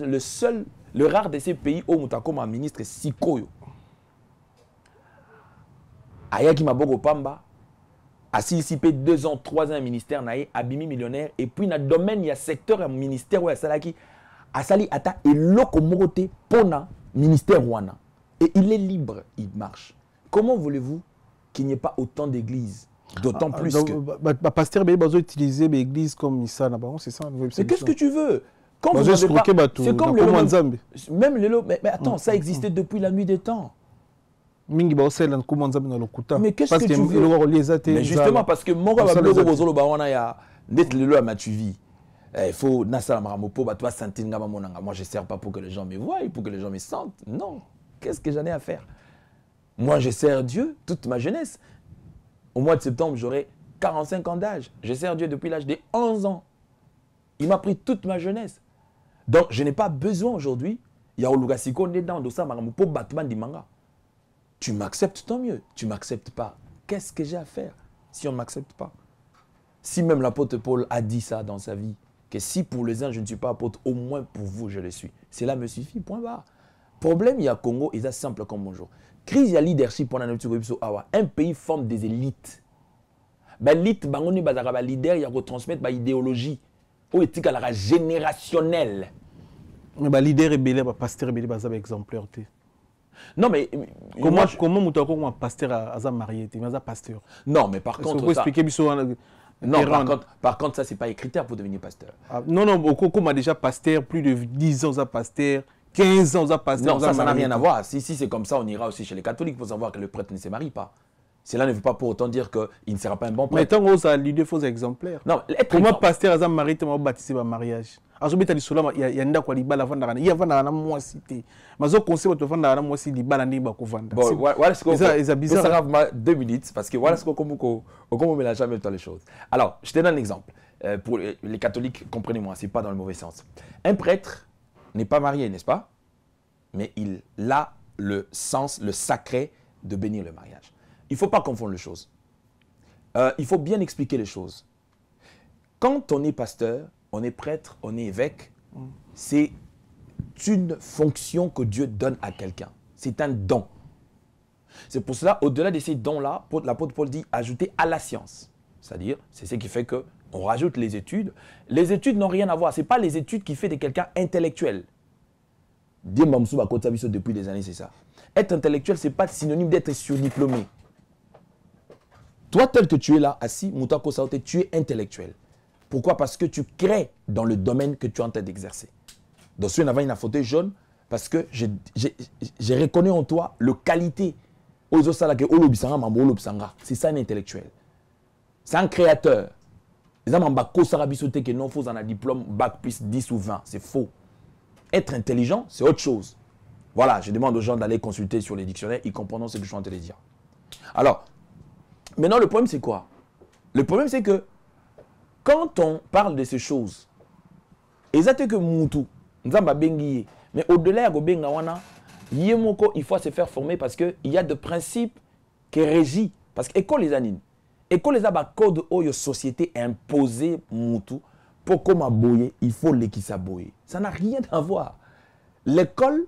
S2: le rare de ces pays où Moutakomara ministre Sikoyo. Ayaki Maboko Pamba, participé 2 ans, 3 ans au ministère, abimi millionnaire, et puis dans le domaine, il y a secteur, un ministère où il y a salaki, asali ata et lokomorote pona ministère wana. Et il est libre, il marche. Comment voulez-vous qu'il n'y ait pas autant d'églises? D'autant plus
S5: donc,
S2: que...
S5: pasteur, il va utiliser l'église comme ça, c'est ça.
S2: Mais qu'est-ce que tu veux? Quand
S5: vous
S2: n'avez pas...
S5: C'est comme le
S2: même mais attends, ça existait depuis la nuit des temps. Mais qu'est-ce que tu veux? Mais justement, parce que moi, il faut moi je ne sers pas pour que les gens me voient, pour que les gens me sentent. Non. Qu'est-ce que j'en ai à faire? Moi, je sers Dieu toute ma jeunesse. Au mois de septembre, j'aurai 45 ans d'âge. Je sers Dieu depuis l'âge de 11 ans. Il m'a pris toute ma jeunesse. Donc, je n'ai pas besoin aujourd'hui. Il y a Olugasiko dedans, pour Batman di manga. Tu m'acceptes, tant mieux. Tu ne m'acceptes pas. Qu'est-ce que j'ai à faire si on ne m'accepte pas? Si même l'apôtre Paul a dit ça dans sa vie, que si pour les uns je ne suis pas apôtre, au moins pour vous je le suis. Cela me suffit, point barre. Problème, il y a Congo, il est simple comme bonjour. Crise, il y a leadership pendant un pays forme des élites. L'élite, il leader, il y a retransmettre l'idéologie. Ou éthique à la générationnelle.
S5: Mais leader est belé, pasteur est belé, c'est exemplaire.
S2: Non, mais
S5: comment un pasteur a marié, un pasteur?
S2: Non, mais par contre, ça... Non, par contre, ça, c'est pas un critère pour devenir pasteur.
S5: Non, comme a déjà pasteur, plus de 10 ans à pasteur, 15 ans à pasteur.
S2: Non, ça n'a rien à voir. Si c'est comme ça, on ira aussi chez les catholiques pour savoir que le prêtre ne se marie pas. Cela ne veut pas pour autant dire qu'il ne sera pas un bon prêtre.
S5: Mais tant qu'on a l'idée faux exemplaire.
S2: Non,
S5: comment pasteur a marié, tu m'as baptisé par mariage. Il y a un quoi libala vanda il y a vanda moi cité mais au conseil de vanda moi si libala ni ba ko vanda
S2: bon voilà ce que
S5: c'est bizarre.
S2: Ça va 2 minutes parce que voilà ce que comment on mélange même les choses. Alors je te donne un exemple pour les catholiques, comprenez-moi, c'est pas dans le mauvais sens. Un prêtre n'est pas marié, n'est-ce pas? Mais il a le sens, le sacré de bénir le mariage. Il faut pas confondre les choses. Il faut bien expliquer les choses. Quand on est pasteur, on est prêtre, on est évêque, c'est une fonction que Dieu donne à quelqu'un. C'est un don. C'est pour cela, au-delà de ces dons-là, l'apôtre Paul dit ajouter à la science. C'est-à-dire, c'est ce qui fait qu'on rajoute les études. Les études n'ont rien à voir. Ce n'est pas les études qui font de quelqu'un intellectuel. Depuis des années, c'est ça. Être intellectuel, ce n'est pas synonyme d'être surdiplômé. Toi, tel que tu es là, assis, Moutako Saoté, tu es intellectuel. Pourquoi? Parce que tu crées dans le domaine que tu es en train d'exercer. Donc, si on avait une fauteuil jaune, parce que j'ai reconnu en toi le qualité. C'est ça un intellectuel. C'est un créateur. Les gens qui n'ont pas un diplôme bac plus 10 ou 20. C'est faux. Être intelligent, c'est autre chose. Voilà, je demande aux gens d'aller consulter sur les dictionnaires. Ils comprendront ce que je suis en train de dire. Alors, maintenant, le problème, c'est quoi? Le problème, c'est que quand on parle de ces choses, exactement que Moutou, mais au-delà de il faut se faire former parce qu'il y a des principes qui régissent. Parce que l'école les anines, l'école les a code où la société imposé Moutou pour comme aboyer, il faut les qui s'aboyer. Ça n'a rien à voir. L'école,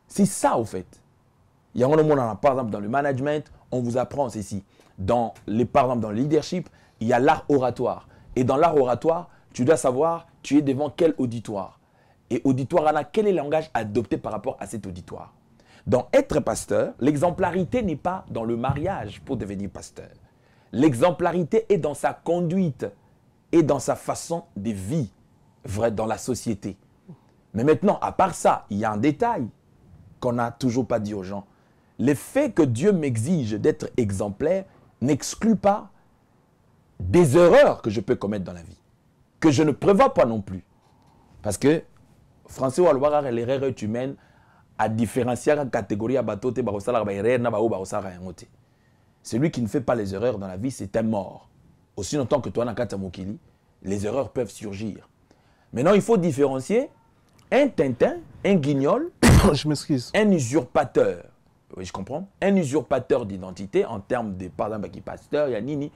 S2: c'est ça au fait. Il y a un moment, par exemple, dans le management, on vous apprend ceci. Par exemple, dans le leadership, il y a l'art oratoire. Et dans l'art oratoire, tu dois savoir, tu es devant quel auditoire. Et auditoire, quel est le langage adopté par rapport à cet auditoire. Dans être pasteur, l'exemplarité n'est pas dans le mariage pour devenir pasteur. L'exemplarité est dans sa conduite et dans sa façon de vivre dans la société. Mais maintenant, à part ça, il y a un détail qu'on n'a toujours pas dit aux gens. Le fait que Dieu m'exige d'être exemplaire n'exclut pas des erreurs que je peux commettre dans la vie, que je ne prévois pas non plus. Parce que Français ou l'erreur est humaine à différencier la catégorie à bateau, celui qui ne fait pas les erreurs dans la vie, c'est un mort. Aussi longtemps que toi, Mokili, les erreurs peuvent surgir. Maintenant, il faut différencier un Tintin, un guignol,
S5: je m'excuse,
S2: un usurpateur. Oui, je comprends. Un usurpateur d'identité en termes de, par exemple, qui pasteur, il y a Nini,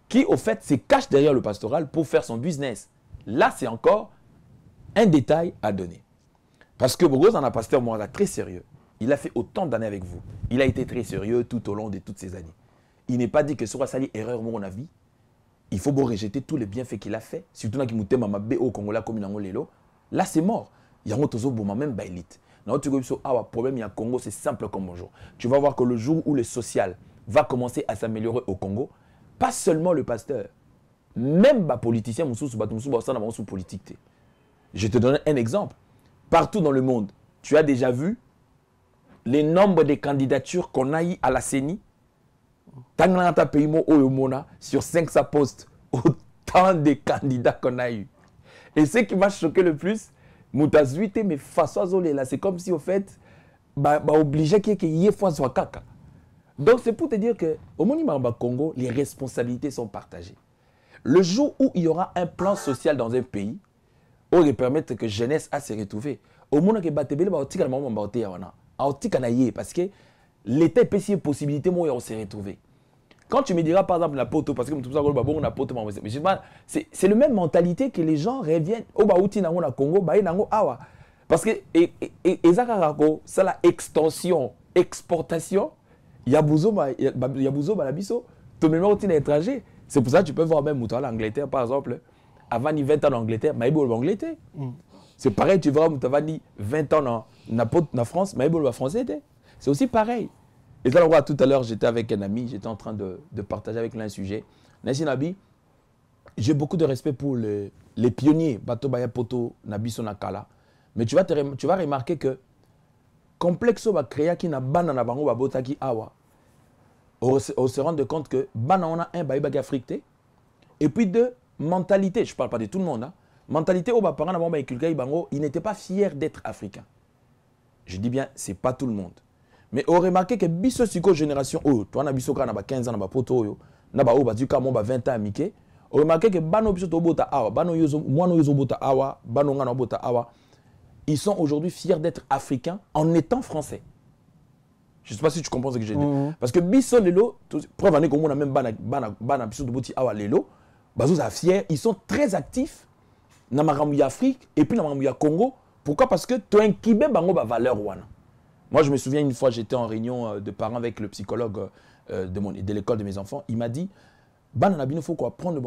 S2: qui, au fait, se cache derrière le pastoral pour faire son business. Là, c'est encore un détail à donner. Parce que Bogos en a pasteur Moaga très sérieux. Il a fait autant d'années avec vous. Il a été très sérieux tout au long de toutes ces années. il n'est pas dit que ce soit ça l'erreur mon avis. Il faut rejeter tous les bienfaits qu'il a fait. Surtout dans qui m'a au Congolais comme lelo. Là c'est mort. Il y a un autre bon même bailite. Non tu vois problème il y a Congo c'est simple comme bonjour. Tu vas voir que le jour où le social va commencer à s'améliorer au Congo, pas seulement le pasteur, même les politiciens sous politique. Je te donne un exemple. Partout dans le monde, tu as déjà vu les nombres de candidatures qu'on a eu à la CENI. Sur 500 postes, autant de candidats qu'on a eu. Et ce qui m'a choqué le plus, mais c'est comme si au fait, obligé qu'il y ait fois soit caca. Donc c'est pour te dire que au Congo, les responsabilités sont partagées. Le jour où il y aura un plan social dans un pays, on va permettre que jeunesse a se retrouver. Au monde que batebele ba otika na mama ba wana. A otika na yé parce que l'état peut si possibilité moi on se retrouver. Quand tu me diras par exemple la poto parce que tout ça bon na poto c'est le même mentalité que les gens reviennent au ba outi na Congo ba na awa parce que et zakarako ça la extension exportation il y a bouzo ba la biso to même outi na étranger. C'est pour ça que tu peux voir même en Angleterre par exemple. Avant 20 ans en Angleterre, mais il en Angleterre. C'est pareil, tu vois, avant 20 ans en France, mais il français. C'est aussi pareil. Et là, tout à l'heure, j'étais avec un ami, j'étais en train de partager avec lui un sujet. Nancy Nabi, j'ai beaucoup de respect pour les pionniers, Bato Baya Poto, Nabi Sonakala. Mais tu vas remarquer que complexo va créer qui n'a ban na bango babota ki awa. On se rend compte que ban on a un baïbag afrique et puis deux mentalité, je ne parle pas de tout le monde, hein. Mentalité, il n'était pas fier d'être africain. Je dis bien, ce n'est pas tout le monde. Mais on remarque que biso siko génération, toi, on a 15 ans, on a 20 ans, on remarque que bano biso tobota awa, bano yozo, moi yozo bota awa, bano ngana bota awa, ils sont aujourd'hui fiers d'être africains en étant français. Je ne sais pas si tu comprends ce que j'ai dit. Parce que biso lelo, preuve année qu'on a même bana biso toboti awa lelo, ils sont très actifs dans la Afrique et puis dans la Congo. Pourquoi? Parce que tu as incubé la valeur. Moi, je me souviens une fois, j'étais en réunion de parents avec le psychologue de l'école de mes enfants. Il m'a dit, il faut apprendre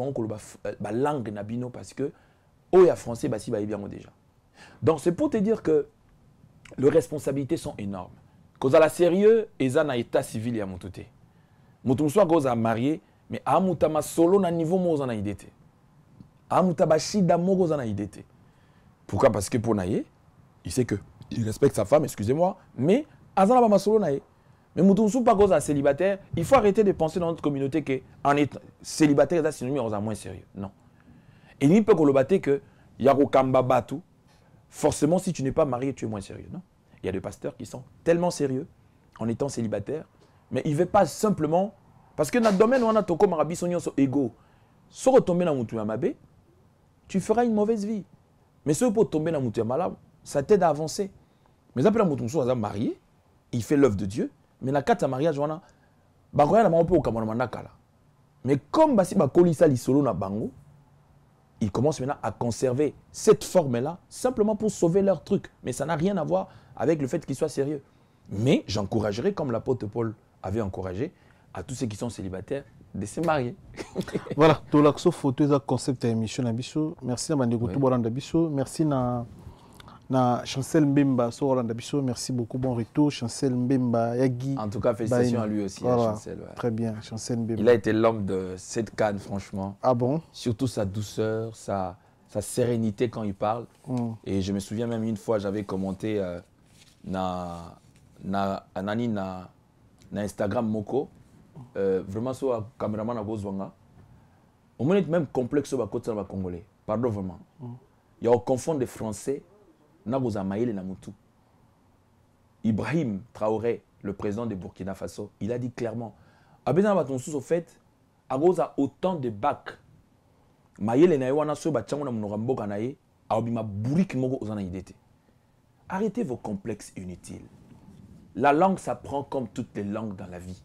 S2: la langue nabino parce que il y a français, si bien déjà. Donc, c'est pour te dire que les responsabilités sont énormes. Quand on a sérieux, ils ont un état civil à mon côté. Mon soit quand on marié, mais amutama solo na niveau mo na idete. Amutaba shida mo na idete. Pourquoi? Parce que pour naye, il sait que il respecte sa femme, excusez-moi, mais azana ba solo naye. Mais mutumsu pas goza célibataire, il faut arrêter de penser dans notre communauté que en étant célibataire c'est synonyme aux moins sérieux. Non. Et il peut colobater que yako kamba batu. Forcément si tu n'es pas marié, tu es moins sérieux, non? Il y a des pasteurs qui sont tellement sérieux en étant célibataires, mais ils ne veulent pas simplement. Parce que dans le domaine où on a toko marabi son ego, si tu tombes dans le mabé, tu feras une mauvaise vie. Mais si tu tomber dans le malade, ça t'aide à avancer. Mais après, tu es marié, il fait l'œuvre de Dieu, mais dans le cas de mariage, mais comme si kolisa li solo na bango, ils commencent maintenant à conserver cette forme-là simplement pour sauver leur truc. Mais ça n'a rien à voir avec le fait qu'ils soient sérieux. Mais j'encouragerais, comme l'apôtre Paul avait encouragé, à tous ceux qui sont célibataires de se marier.
S5: Voilà, tout l'axo photo est un concept d'émission Nabiso. Merci à Mandego Toubaranda Biso. Merci na Chancel Mbemba Soranda Biso. Merci beaucoup, bon retour. Chancel Mbemba Yagi.
S2: En tout cas, félicitations à lui aussi,
S5: voilà.
S2: à Chancel. Ouais.
S5: Très bien, Chancel Mbemba.
S2: Il a été l'homme de cette canne, franchement.
S5: Ah bon?
S2: Surtout sa douceur, sa sérénité quand il parle. Et je me souviens même une fois, j'avais commenté na Instagram Moko. Vraiment, sur un caméraman à Bozwanga. On est même complexe sur le Congolais. Pardon, vraiment. Il y a un confond des Français. Ibrahim Traoré, le président de Burkina Faso, il a dit clairement Abena Batonsu, au fait, a autant de bacs. Arrêtez vos complexes inutiles. La langue s'apprend comme toutes les langues dans la vie.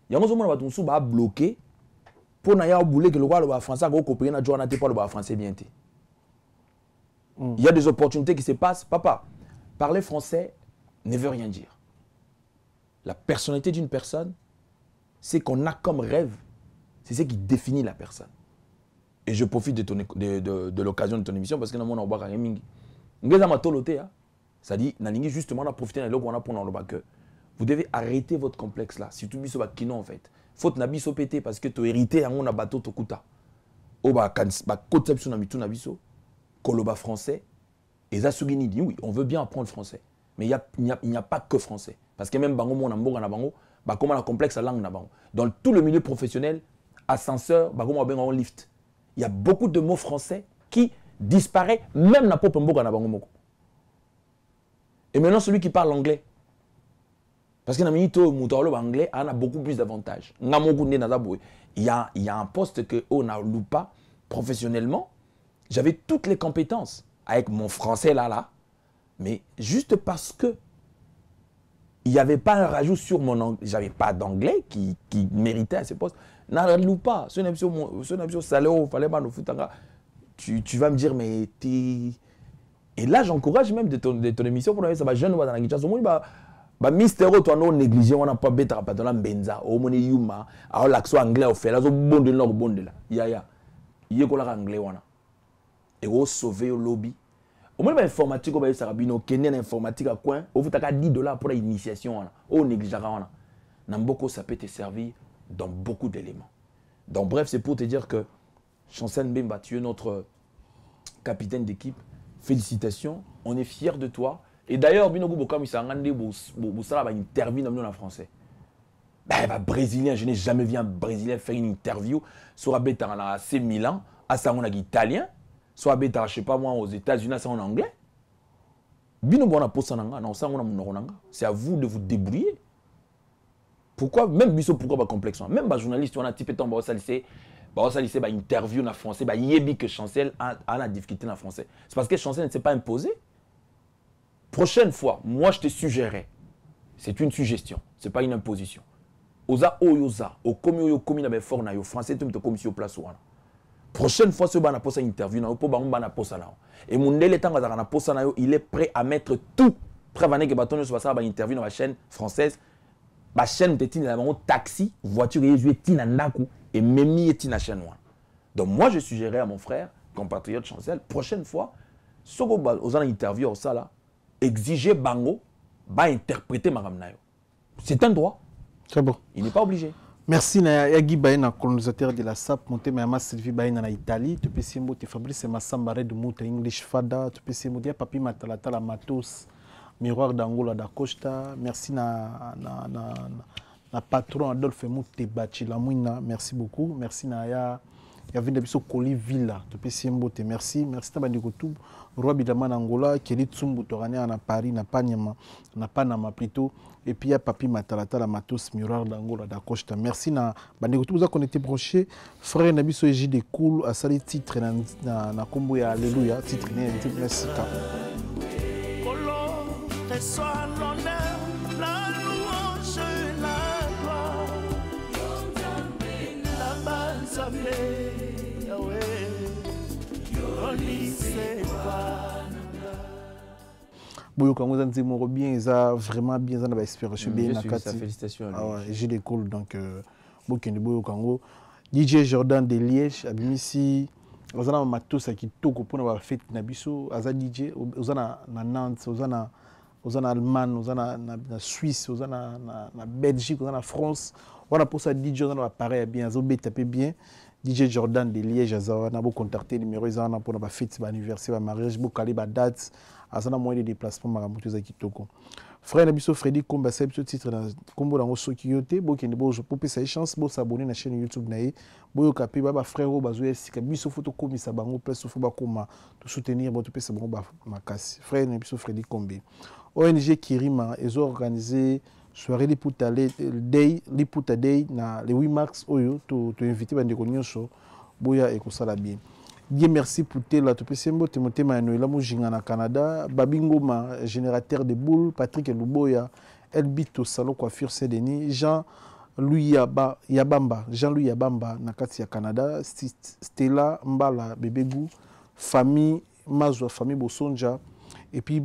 S2: Il y a des gens qui sont bloqués pour que le français le français bien. Il y a des opportunités qui se passent. Papa, parler français ne veut rien dire. La personnalité d'une personne c'est qu'on a comme rêve, c'est ce qui définit la personne. Et je profite de l'occasion de ton émission parce que nous avons un mingi. Ça dit, nalingi justement, on a profité de l'eau pour que vous devez arrêter votre complexe là. Surtout biso ba kino en fait. Faute na biso pété parce que tu as hérité en on a bateau to kuta. O ba conception na mitu na biso. Koloba français. Et ça sugini dit oui, on veut bien apprendre français. Mais il n'y a pas que français. Parce que même bango mon ambo na bango, ba comment la complexe la langue na bango. Dans tout le milieu professionnel, ascenseur, ba comment ben lift. Il y a beaucoup de mots français qui disparaissent même na pop mboka na bango moko. Et maintenant celui qui parle anglais. Parce que dans le anglais, on a beaucoup plus d'avantages. Il y a un poste que on a pas professionnellement. J'avais toutes les compétences avec mon français là. Mais juste parce que il n'y avait pas un rajout sur mon anglais, j'avais pas d'anglais qui méritait à ce poste. Non, pas. Ce n'est pas salaire, fallait pas nous foutre. Tu vas me dire, mais t'es. Et là, j'encourage même de ton émission pour ça va jeune dans la guitare. Ba mystère toi non négligé on n'a pas bêta pas dans la benza au moni yuma à l'accent anglais au fait là zo bonde là bonde là ya yeko la anglais wana et au sauver au lobby au moins informatique au ba sarabino kenya informatique à coin au futaka $10 pour l'initiation wana au négligeara wana namboko ça peut te servir dans beaucoup d'éléments. Donc bref, c'est pour te dire que Chancel Mbemba, tu es notre capitaine d'équipe. Félicitations, on est fiers de toi. Et d'ailleurs, Binogo Bokam, il s'est rendu une interview en français. Ben, brésilien, je n'ai jamais vu un Brésilien faire une interview sur un bêta en AC Milan, à ça on a italien, soit un bêta, je sais pas moi, aux États-Unis, à ça en anglais. Binogo on a posé en anglais, non, ça on a mon anglais. C'est à vous de vous débrouiller. Pourquoi, même Bisso, pourquoi pas complexe? Même les journalistes, on a typé ton salissé, interview en français, yebi que Chancel a la difficulté en français. C'est parce que Chancel ne s'est pas imposé. Prochaine fois, moi je te suggérerais, c'est une suggestion, ce n'est pas une imposition. Oza oyoza, o komi oyo komi na be fort na yo français tu me te comme si au place wana. Prochaine fois ce bana posa interview na po bango bana posa na. Et mundele tanga za na posa na yo, il est prêt à mettre tout. Prévané que baton sur ça ba interview dans la chaîne française. Ba chaîne de tina la taxi, voiture et yeux tina naku et memi tina chaîne wana. Donc moi je suggérerais à mon frère compatriote Chancel, prochaine fois soko ba ozana interview ça là. Exiger Bango va interpréter Madame Nayo. C'est un droit.
S5: C'est bon.
S2: Il n'est pas obligé.
S5: Merci Yagi Baena, colonisateur de la SAP, monté ma Sylvie Baena en Italie. Tu peux essayer de Fabrice Massamba de Mouta English Fada. Tu peux essayer de Papi Matalata la Matos, Miroir d'Angola da Costa. Merci na patron Adolphe Mouté Bachi la Mouina. Merci beaucoup. Merci na il y avait des bisous Koli Villa, tu peux essayer de merci. Merci Tabandikotou, Roi Bidaman Angola, Kelly Tsumbu Torane à Paris, na Panama plutôt. Et puis il y a Papi Matalata, la Matos, Miroir d'Angola, da Costa. Merci na Bandikotou, vous avez connecté broché. Frère Nabiso Eji de Cool, à sali titre na Kombo ya Alléluia, titre né, merci. Boyo Kango Zanzi Moro bien, ils ont vraiment bien dans l'inspiration bien na kati.
S2: Félicitations.
S5: Ah ouais, j'ai des cool donc Bokende Boyo Kango. DJ Jordan de Liège, Abimisi, ozana matos qui toko pour na fête na biso, aza DJ, ozana na Nantes, ozana Allemagne, ozana na Suisse, ozana na Belgique, ozana France. On a pour ça DJ ozana appareil bien, azo taper bien. DJ Jordan de Liège, on a contacté numéro pour la fête, l'anniversaire, le mariage, pour caler la date, on a moyen de déplacement, frère Nabiso Freddy Komba, c'est le titre Kombo dans Sokiyote, pour que ça ait chance, pour s'abonner à la chaîne YouTube, pour que frère Bazoé, si Biso photo comme ça, bango plus souvent comme tout soutenir, pour que ça ma casse. Frère Nabiso Freddy Kombe. ONG Kirima, ils ont organisé soirée Liputa Day na le 8 mars oyo to invité bandeko nyonso boya ekosala bien. Bien merci pour la to pesembo Timothée Manoela mujinga na Canada, Babingoma générateur de boules, Patrick Luboya, Elbito salon coiffure Saint-Denis, Jean-Louis Yabamba na kati ya Canada, Stella Mbala Bebegu, famille Mazwa famille Bosonja. Et puis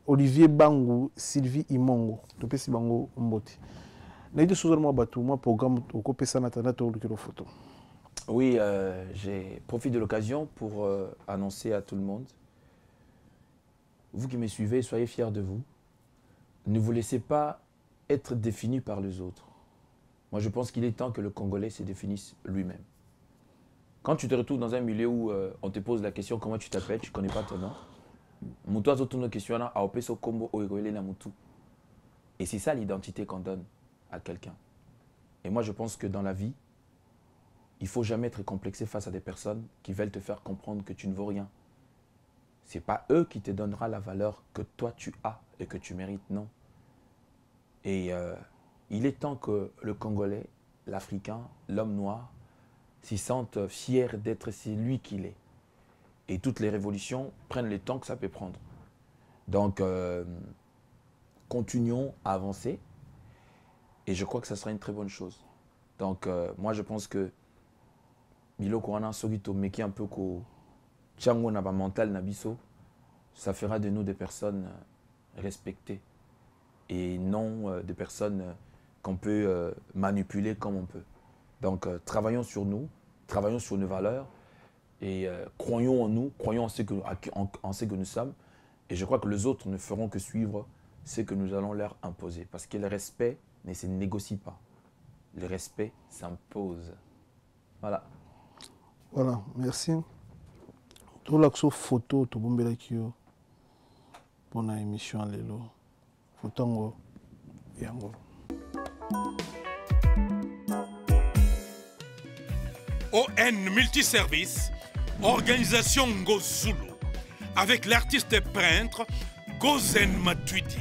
S5: Olivier Bangu, Sylvie Imongo, Topesi Bango Mboti. Naïde Souzalmo Batou, moi, programme au Copessa Natana, tu as photo.
S2: Oui, j'ai profité de l'occasion pour annoncer à tout le monde. Vous qui me suivez, soyez fiers de vous. Ne vous laissez pas être défini par les autres. Moi, je pense qu'il est temps que le Congolais se définisse lui-même. Quand tu te retrouves dans un milieu où on te pose la question comment tu t'appelles, tu ne connais pas ton nom. Et c'est ça l'identité qu'on donne à quelqu'un. Et moi, je pense que dans la vie, il ne faut jamais être complexé face à des personnes qui veulent te faire comprendre que tu ne vaux rien. Ce n'est pas eux qui te donneront la valeur que toi tu as et que tu mérites, non. Et il est temps que le Congolais, l'Africain, l'homme noir, s'y sente fier d'être celui qu'il est. Et toutes les révolutions prennent le temps que ça peut prendre. Donc, continuons à avancer. Et je crois que ça sera une très bonne chose. Donc, moi, je pense que Milo Kouana Sogito, mais qui est un peu ko Tchango n'a pas mental Nabiso, ça fera de nous des personnes respectées et non des personnes qu'on peut manipuler comme on peut. Donc, travaillons sur nous, travaillons sur nos valeurs et croyons en nous, croyons en ce que nous sommes. Et je crois que les autres ne feront que suivre ce que nous allons leur imposer. Parce que le respect ne se négocie pas. Le respect s'impose. Voilà.
S5: Voilà, merci. Tout l'accès photo, tout bon belakio. Pour la émission Lelo. Photo yango.
S4: ON Multiservice, organisation Ngozulu, avec l'artiste peintre Gozen Matuidi.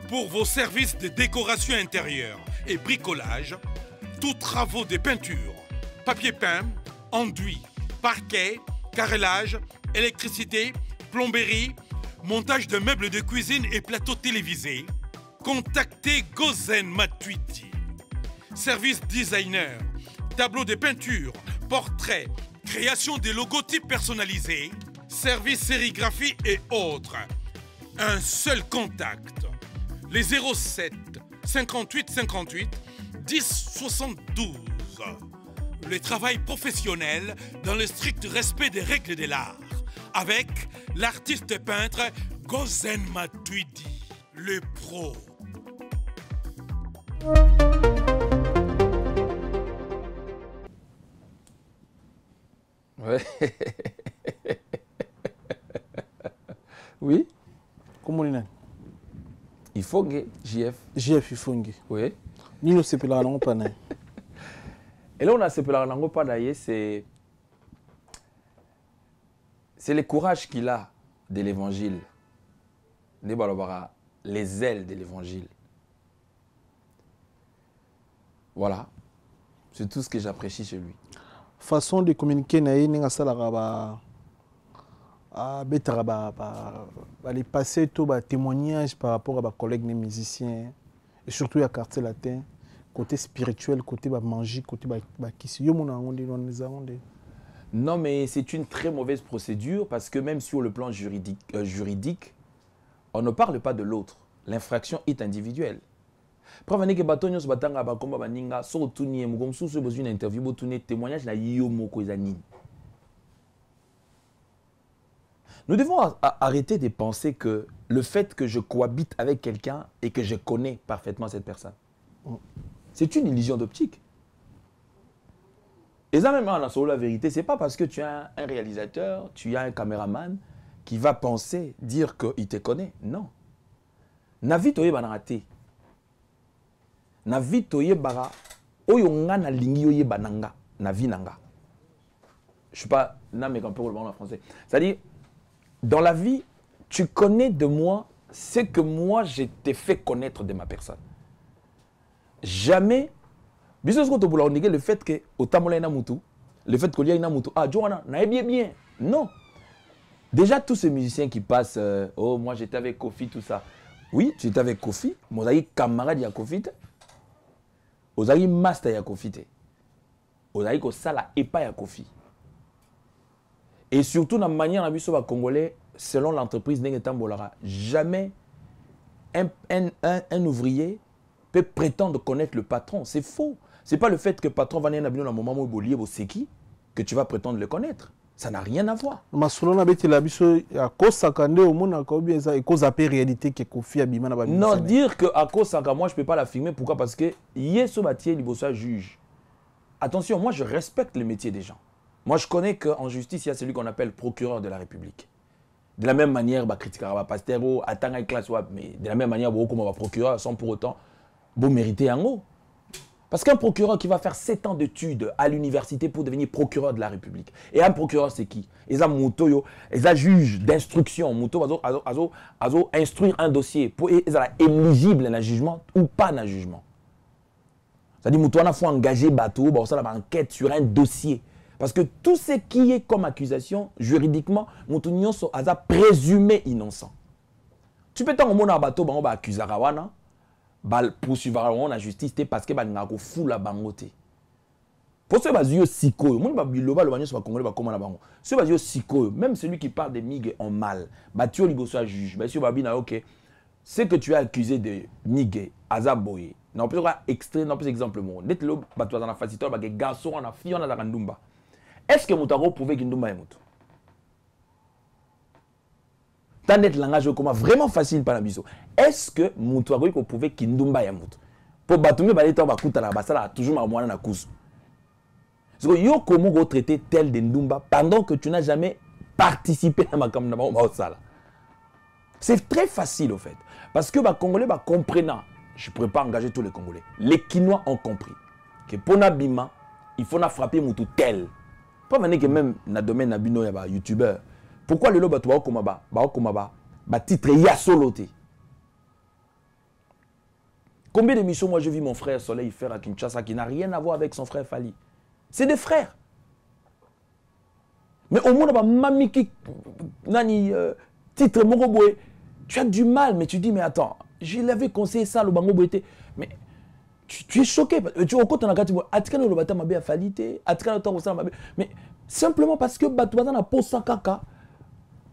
S4: Pour vos services de décoration intérieure et bricolage, tous travaux de peinture, papier peint, enduit, parquet, carrelage, électricité, plomberie, montage de meubles de cuisine et plateaux télévisés, contactez Gozen Matuidi. Service designer, tableau de peinture, portrait, création de logotypes personnalisés, service sérigraphie et autres. Un seul contact. Les 07 58 58 10 72. Le travail professionnel dans le strict respect des règles de l'art. Avec l'artiste peintre Gozen Matuidi, le pro.
S2: Ouais. Oui.
S5: Comment on est?
S2: Il faut que JF.
S5: JF, il faut que.
S2: Oui.
S5: Nino Sepela, non, pas naï.
S2: Et là, on a Sepela, non, pas naï, c'est le courage qu'il a de l'évangile. Les ailes de l'évangile. Voilà. C'est tout ce que j'apprécie chez lui.
S5: Façon de communiquer, naï, n'est-ce pas les passer tout témoignages par rapport à mes collègues musiciens et surtout à quartier latin côté spirituel côté magique côté
S2: non mais c'est une très mauvaise procédure parce que même sur le plan juridique on ne parle pas de l'autre, l'infraction est individuelle. Preuve que batonyo se batanga ba komba baninga so tuni mu gomsu so besoin d'interview botune témoignage na yo moko ezani. Nous devons arrêter de penser que le fait que je cohabite avec quelqu'un et que je connais parfaitement cette personne, c'est une illusion d'optique. Et ça même, la vérité, ce n'est pas parce que tu as un réalisateur, tu as un caméraman qui va penser, dire qu'il te connaît. Non. Navi toye banarate. Navi toye bara. Oyonga na lingi oye bananga. Navi nanga. Je ne suis pas... Non, mais un peu le en français. C'est-à-dire... Dans la vie, tu connais de moi ce que moi je t'ai fait connaître de ma personne. Jamais, le fait que le fait qu'il y a une mutu, ah, Johanna, bien. Non. Déjà, tous ces musiciens qui passent, oh, moi j'étais avec Kofi, tout ça. Oui, tu étais avec Kofi, mais vous avez camarade de Kofi, vous avez master de Kofi, vous avez sala et pas de Kofi. Et surtout, dans la manière dont on Congolais, selon l'entreprise, jamais un ouvrier peut prétendre connaître le patron. C'est faux. Ce n'est pas le fait que le patron va venir dans un moment où il est qui que tu vas prétendre le connaître. Ça n'a rien à voir.
S5: Non,
S2: dire que à cause de moi, je ne peux pas la filmer. Pourquoi? Parce que juge. Attention, moi, je respecte le métier des gens. Moi, je connais qu'en justice, il y a celui qu'on appelle procureur de la République. De la même manière, critiquer pasteur, attendre classe, mais de la même manière, comme procureur, sans pour autant mériter un mot. Parce qu'un procureur qui va faire 7 ans d'études à l'université pour devenir procureur de la République. Et un procureur, c'est qui? Ils ont juge d'instruction. Ils instruire un dossier pour être éligible à un jugement ou pas à un jugement. C'est-à-dire qu'il faut engager bateau pour faire enquête sur un dossier. Parce que tout ce qui est comme accusation, juridiquement, ils sont présumé innocent. Tu peux t'en un bateau pour accuser poursuivre la justice parce que va fou la bangote. Pour ceux qui sont psycho, même celui qui parle de migue en mal, tu es juge, ok, ce que tu as accusé de migue, azaboye, non plus extrait, non plus exemple net le bateau dans la facilité, garçon on a fille on a la randumba. Est-ce que Moutaro pouvait qu'il nous ait tant d'être langage comme vraiment facile par la biso. Est-ce que Moutouago pouvait Kindumba Yamut? Pour Batoumé Baleta Bakuta la Basala toujours ma moine na kousu. Parce que yo comment vous traiter tel de Ndumba pendant que tu n'as jamais participé à ma campagne Maosala. C'est très facile au fait. Parce que les Congolais comprenant, je ne pourrais pas engager tous les Congolais. Les Kinois ont compris que pour Nabima, il faut frapper Moutou tel. Pas venir que même dans le domaine Nabino, il y a des youtubeurs. Pourquoi le loba toi titre ya soloté? Combien d'émissions moi j'ai vu mon frère Soleil faire à Kinshasa qui n'a rien à voir avec son frère Fali? C'est des frères. Mais au moins mami qui nani titre Moroboé, tu as du mal mais tu dis mais attends, je l'avais conseillé ça le bango boité mais tu es choqué. Tu au côté atikana le bata mabe Falite, atikana to ça mabe mais simplement parce que batouata na posa kaka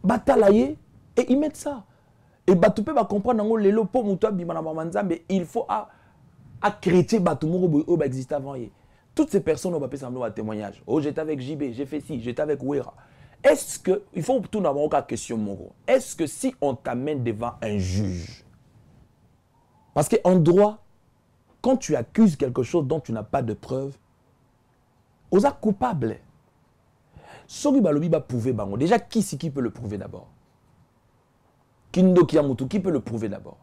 S2: batalaye et ils mettent ça. Et Batoupé va comprendre que les lots pour Moutoua Bimana mais il faut accréditer Batoumou qui existe avant. Toutes ces personnes ont fait un témoignage. Oh, j'étais avec JB, j'ai fait ci, j'étais avec Ouera. Est-ce que, il faut tout d'abord une question, Moro. Est-ce que si on t'amène devant un juge, parce qu'en droit, quand tu accuses quelque chose dont tu n'as pas de preuve, on est coupable. Sogi Balobi va prouver bango. Déjà, qui peut le prouver d'abord? Kindo Kiamutu, qui peut le prouver d'abord?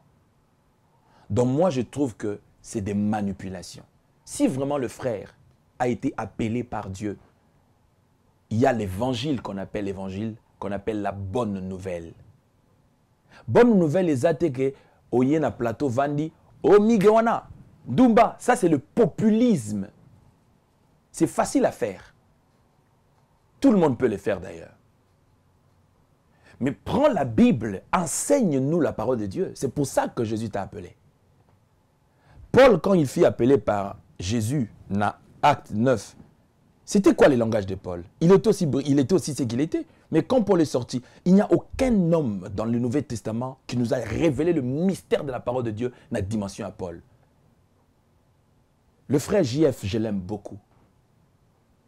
S2: Donc moi, je trouve que c'est des manipulations. Si vraiment le frère a été appelé par Dieu, il y a l'évangile qu'on appelle la bonne nouvelle. Bonne nouvelle, les athées que oye na plateau vandi, o migewana, Dumba, ça c'est le populisme. C'est facile à faire. Tout le monde peut le faire d'ailleurs. Mais prends la Bible, enseigne-nous la parole de Dieu. C'est pour ça que Jésus t'a appelé. Paul, quand il fut appelé par Jésus, dans Acte 9, c'était quoi le langage de Paul? Il était aussi ce qu'il était. Mais quand Paul est sorti, il n'y a aucun homme dans le Nouveau Testament qui nous a révélé le mystère de la parole de Dieu dans la dimension à Paul. Le frère JF, je l'aime beaucoup.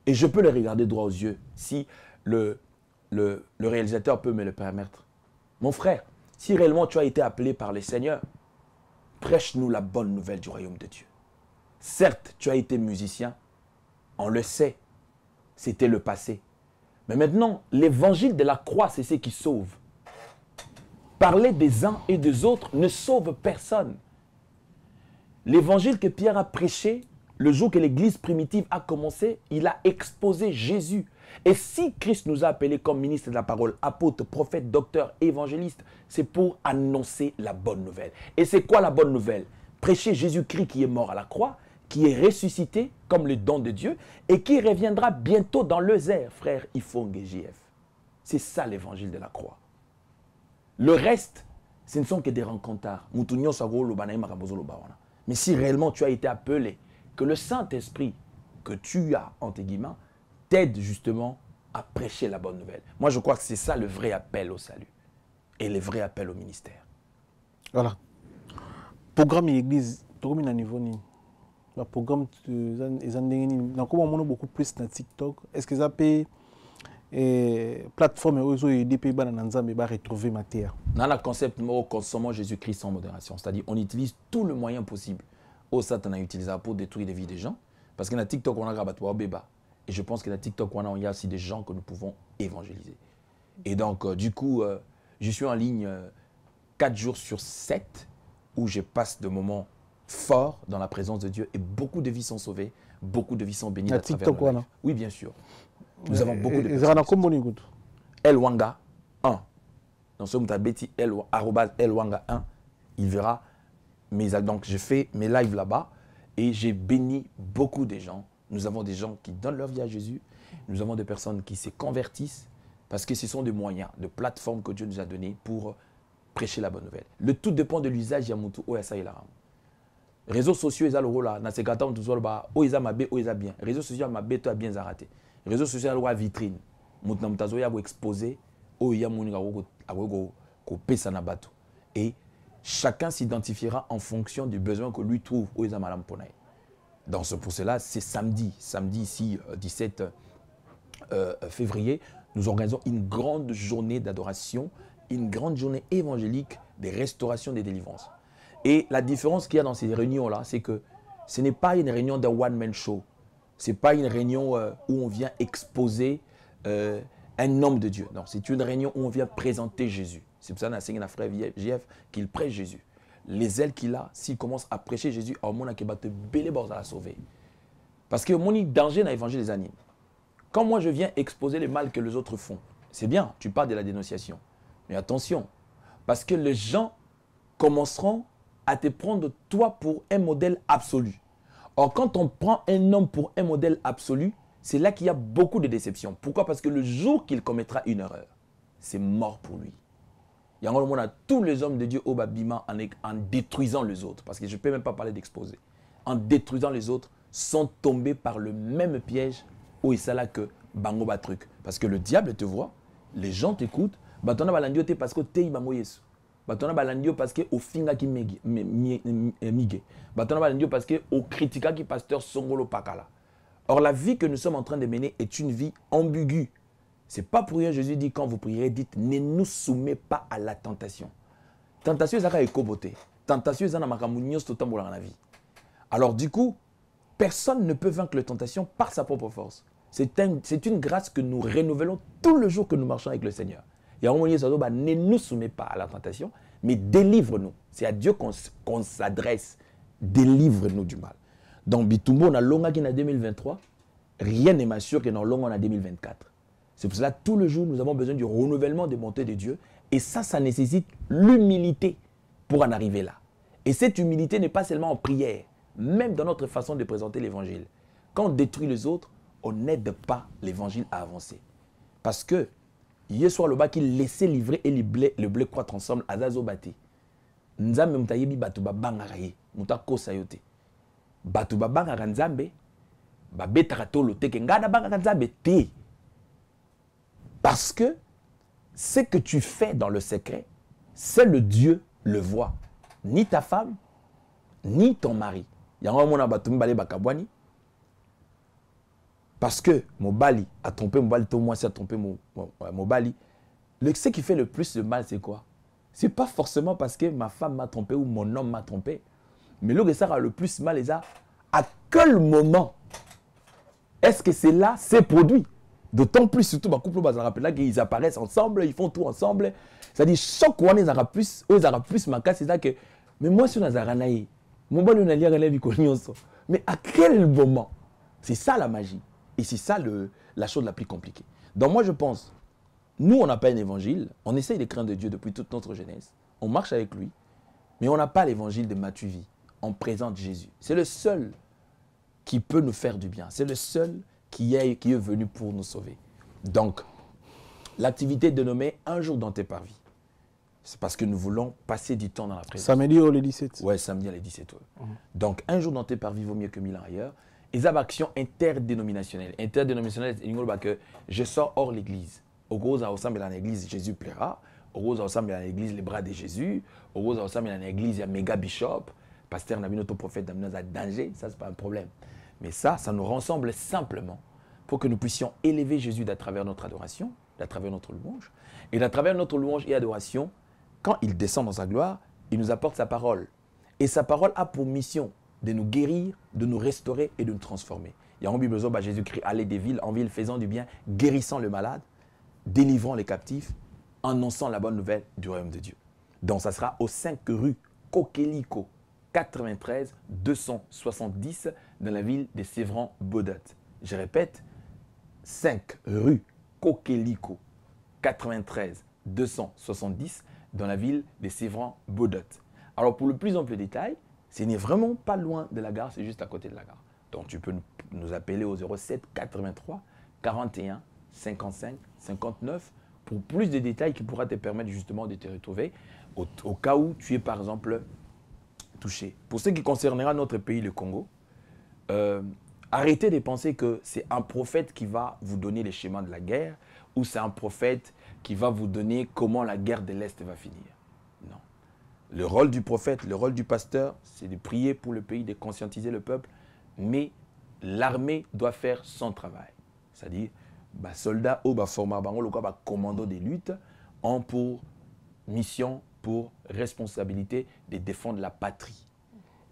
S2: Et je peux le regarder droit aux yeux si le réalisateur peut me le permettre. Mon frère, si réellement tu as été appelé par le Seigneur, prêche-nous la bonne nouvelle du royaume de Dieu. Certes, tu as été musicien, on le sait, c'était le passé. Mais maintenant, l'évangile de la croix, c'est ce qui sauve. Parler des uns et des autres ne sauve personne. L'évangile que Pierre a prêché, le jour que l'église primitive a commencé, il a exposé Jésus. Et si Christ nous a appelés comme ministres de la parole, apôtres, prophètes, docteurs, évangélistes, c'est pour annoncer la bonne nouvelle. Et c'est quoi la bonne nouvelle? Prêcher Jésus-Christ qui est mort à la croix, qui est ressuscité comme le don de Dieu et qui reviendra bientôt dans le air, frère Ifongue JF. C'est ça l'évangile de la croix. Le reste, ce ne sont que des rencontres. Mais si réellement tu as été appelé, que le Saint-Esprit que tu as, entre guillemets, t'aide justement à prêcher la bonne nouvelle. Moi, je crois que c'est ça le vrai appel au salut et le vrai appel au ministère.
S5: Voilà. Programme et église, Tokomi na niveau ni. Le programme ils ont beaucoup plus na TikTok. Est-ce que ça peut plateforme où ils ont ba na nzambe ba retrouver matière.
S2: Dans le concept nous consommons Jésus-Christ sans modération, c'est-à-dire on utilise tout le moyen possible. Au Satan a utilisé pour détruire les vies des gens parce que dans TikTok on a rabattu beba et je pense que dans TikTok on a aussi des gens que nous pouvons évangéliser. Et donc du coup je suis en ligne 4 jours sur 7 où je passe de moments forts dans la présence de Dieu et beaucoup de vies sont sauvées, beaucoup de vies sont bénies à travers le live. Oui, bien sûr. Nous avons beaucoup de personnes. Elwanga 1. Dans ce Moutabeti, Elwanga 1, il verra mes actes. Donc, je fais mes lives là-bas et j'ai béni beaucoup de gens. Nous avons des gens qui donnent leur vie à Jésus. Nous avons des personnes qui se convertissent parce que ce sont des moyens, de plateformes que Dieu nous a donnés pour prêcher la bonne nouvelle. Le tout dépend de l'usage Yamutu Oyasa et Laram. Réseaux sociaux, ils ont le rôle là. Dans ces cas, tout ça, ils ont mabé, ils ont bien. Réseaux sociaux, mabé, tu as bien raté. Réseaux sociaux, ils ont vitrine. Maintenant, tu as exposé, ils ont et chacun s'identifiera en fonction du besoin que lui trouve. Ils ont malam ponaï. Donc, pour cela, c'est samedi ici, 17 février, nous organisons une grande journée d'adoration, une grande journée évangélique de restauration des délivrances. Et la différence qu'il y a dans ces réunions-là, c'est que ce n'est pas une réunion d'un one-man show. Ce n'est pas une réunion où on vient exposer un homme de Dieu. Non, c'est une réunion où on vient présenter Jésus. C'est pour ça qu'on a un frère JF qu'il prêche Jésus. Les ailes qu'il a, s'il commence à prêcher Jésus, au monde qui va te belé à la sauver. Parce que mon danger dans l'évangile les anime. Quand moi je viens exposer le mal que les autres font, c'est bien, tu parles de la dénonciation. Mais attention, parce que les gens commenceront à te prendre toi pour un modèle absolu. Or, quand on prend un homme pour un modèle absolu, c'est là qu'il y a beaucoup de déceptions. Pourquoi? Parce que le jour qu'il commettra une erreur, c'est mort pour lui. Il y a un moment où tous les hommes de Dieu au Babima en détruisant les autres, parce que je ne peux même pas parler d'exposer, en détruisant les autres, sont tombés par le même piège où il s'est que bango batruc. Parce que le diable te voit, les gens t'écoutent, batona balandio te parce que te ibango yesu. Batona balandio parce que au finga qui mige. Batona balandio parce que au critica qui pasteur Songolo Pakala. Or la vie que nous sommes en train de mener est une vie ambiguë. C'est pas pour rien Jésus dit quand vous prierez, dites ne nous soumets pas à la tentation. Tentation c'est ça ekoboté. Tentation c'est na makamunios totambola dans la vie. Alors du coup, personne ne peut vaincre la tentation par sa propre force. C'est une grâce que nous renouvelons tout le jour que nous marchons avec le Seigneur. Il y a un moment où ne nous soumets pas à la tentation, mais délivre-nous. C'est à Dieu qu'on s'adresse. Délivre-nous du mal. Donc, Bitumbo, on a longa qui en 2023. Rien n'est m'assure que dans longa en 2024. C'est pour cela tout le jour, nous avons besoin du renouvellement des bontés de Dieu. Et ça nécessite l'humilité pour en arriver là. Et cette humilité n'est pas seulement en prière, même dans notre façon de présenter l'évangile. Quand on détruit les autres, on n'aide pas l'évangile à avancer. Parce que hier soir, le bas qui laissait livrer et le blé croître ensemble à Zazo Bati. Nzambe mutayebi batu babanga ye, mutako sayote. Batu babanga nzambe, babetaka tolo te ke ngada banga nzambe te. Parce que ce que tu fais dans le secret, c'est le Dieu le voit. Ni ta femme, ni ton mari. Yango mona batu mbale bakabwani. Parce que Mobali a trompé Mobali, tout moi, ça a trompé Mobali. Ce qui fait le plus de mal, c'est quoi? Ce n'est pas forcément parce que ma femme m'a trompé ou mon homme m'a trompé. Mais le ça a le plus mal, c'est à quel moment est-ce que c'est là, c'est produit? D'autant plus, surtout, ma couple, là, qu'ils apparaissent ensemble, ils font tout ensemble. C'est-à-dire, chaque fois, ils auront plus ma casse, c'est ça que, mais moi, je suis dans un Mobali, on a lié mais à quel moment? C'est ça la magie. Et c'est ça la chose la plus compliquée. Donc moi je pense, nous on n'a pas un évangile, on essaye de craindre Dieu depuis toute notre jeunesse, on marche avec lui, mais on n'a pas l'évangile de Matuvie. On présente Jésus. C'est le seul qui peut nous faire du bien. C'est le seul qui est venu pour nous sauver. Donc, l'activité dénommée Un jour dans tes parvis, c'est parce que nous voulons passer du temps dans la présence.
S5: Samedi ou les 17?
S2: Oui, samedi à les 17 heures. Donc, Un jour dans tes parvis vaut mieux que 1000 ans ailleurs. Et ça va action interdénominationnelle. Interdénominationnelle, c'est que je sors hors l'église. Au gros, ensemble dans l'église, Jésus plaira. Au gros, ensemble dans l'église, les bras de Jésus. Au gros, ensemble dans l'église, il y a méga bishop. pasteur n'a vu notre prophète dans un danger, ça c'est pas un problème. Mais ça nous rassemble simplement pour que nous puissions élever Jésus à travers notre adoration, à travers notre louange. Et à travers notre louange et adoration, quand il descend dans sa gloire, il nous apporte sa parole. Et sa parole a pour mission de nous guérir, de nous restaurer et de nous transformer. Il y a en Bible, Jésus-Christ allait des villes en ville, faisant du bien, guérissant le malade, délivrant les captifs, annonçant la bonne nouvelle du royaume de Dieu. Donc ça sera aux 5 rue Coquelicot, 93 270 dans la ville de Sévran-Bodot. Je répète, 5 rue Coquelicot, 93 270 dans la ville de Sévran-Bodot. Alors pour le plus ample détail, ce n'est vraiment pas loin de la gare, c'est juste à côté de la gare. Donc tu peux nous appeler au 07 83 41 55 59 pour plus de détails qui pourra te permettre justement de te retrouver au cas où tu es par exemple touché. Pour ce qui concernera notre pays, le Congo, arrêtez de penser que c'est un prophète qui va vous donner les schémas de la guerre ou c'est un prophète qui va vous donner comment la guerre de l'Est va finir. Non. Le rôle du prophète, le rôle du pasteur, c'est de prier pour le pays, de conscientiser le peuple, mais l'armée doit faire son travail. C'est-à-dire, soldats ou format commando des luttes ont pour mission, pour responsabilité de défendre la patrie.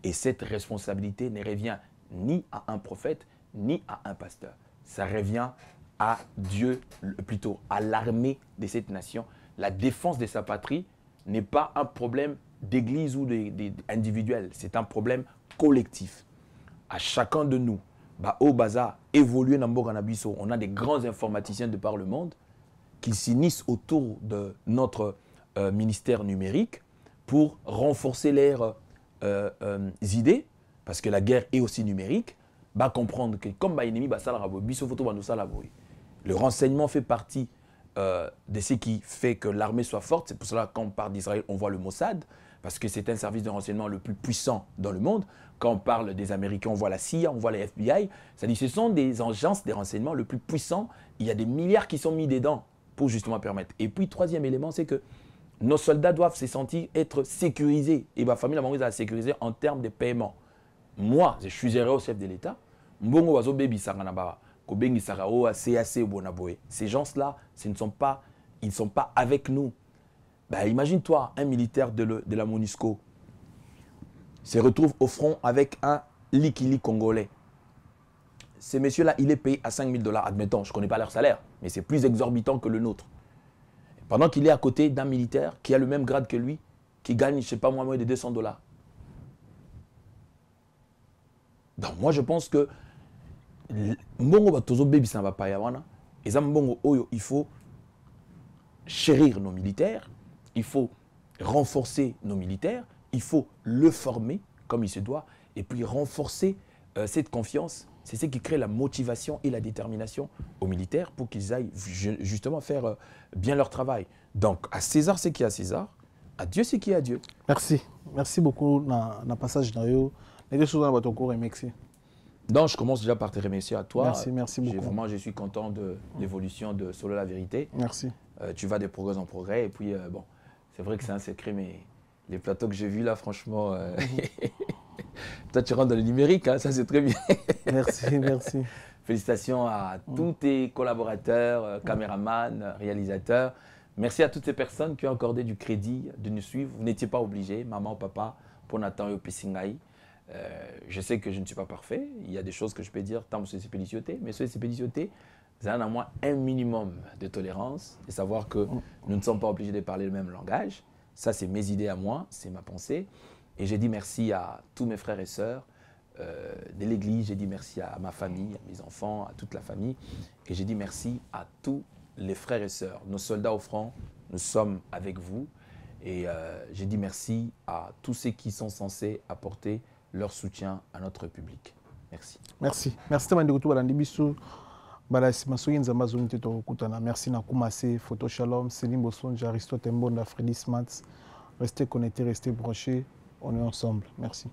S2: Et cette responsabilité ne revient ni à un prophète, ni à un pasteur. Ça revient à Dieu, plutôt à l'armée de cette nation. La défense de sa patrie n'est pas un problème d'église ou individuel, c'est un problème collectif. À chacun de nous, au Baza, évoluer dans Boganabiso, on a des grands informaticiens de par le monde qui s'unissent autour de notre ministère numérique pour renforcer leurs idées, parce que la guerre est aussi numérique, comprendre que comme le renseignement fait partie de ce qui fait que l'armée soit forte. C'est pour cela que quand on parle d'Israël, on voit le Mossad, parce que c'est un service de renseignement le plus puissant dans le monde. Quand on parle des Américains, on voit la CIA, on voit les FBI. C'est-à-dire que ce sont des agences de renseignement le plus puissants. Il y a des milliards qui sont mis dedans pour justement permettre. Et puis, troisième élément, c'est que nos soldats doivent se sentir être sécurisés. Et ma famille, la maman, a sécurisé en termes de paiement. Moi, je suis géré au chef de l'État. Ces gens-là, ils ne sont pas avec nous. Imagine-toi, un militaire de la MONUSCO se retrouve au front avec un Likili congolais. Ces messieurs-là, il est payé à 5 000 $. Admettons, je ne connais pas leur salaire, mais c'est plus exorbitant que le nôtre. Pendant qu'il est à côté d'un militaire qui a le même grade que lui, qui gagne, je ne sais pas moi, moins de 200 $. Donc moi, je pense que il faut chérir nos militaires, il faut renforcer nos militaires, il faut le former comme il se doit, et puis renforcer cette confiance. C'est ce qui crée la motivation et la détermination aux militaires pour qu'ils aillent justement faire bien leur travail. Donc, à César, ce qui est à César, à Dieu, ce qui est à Dieu.
S5: Merci. Merci beaucoup dans le passage. Merci.
S2: Donc, je commence déjà par te remercier à toi.
S5: Merci beaucoup.
S2: Vraiment, je suis content de l'évolution de Solo la Vérité.
S5: Merci.
S2: Tu vas de progrès en progrès. Et puis, bon, c'est vrai que c'est un secret, mais les plateaux que j'ai vus là, franchement, toi, tu rentres dans le numérique, hein, ça c'est très bien.
S5: Merci, merci.
S2: Félicitations à tous tes collaborateurs, caméramans, réalisateurs. Merci à toutes ces personnes qui ont accordé du crédit de nous suivre. Vous n'étiez pas obligés, maman, papa, pour Nathan et Pissingaï. Je sais que je ne suis pas parfait. Il y a des choses que je peux dire tant que c'est pédicioté, mais c'est pédicioté. Ça a à moi un minimum de tolérance et savoir que nous ne sommes pas obligés de parler le même langage. Ça, c'est mes idées à moi, c'est ma pensée. Et j'ai dit merci à tous mes frères et sœurs de l'église. J'ai dit merci à ma famille, à mes enfants, à toute la famille. Et j'ai dit merci à tous les frères et sœurs, nos soldats au front. Nous sommes avec vous. Et j'ai dit merci à tous ceux qui sont censés apporter leur soutien à notre public. Merci.
S5: Merci. Merci Merci Nakoumase, Photo Shalom, Céline Bossonja, Aristote Mbonda, Freddy Smats. Restez connectés, restez branchés. On est ensemble. Merci.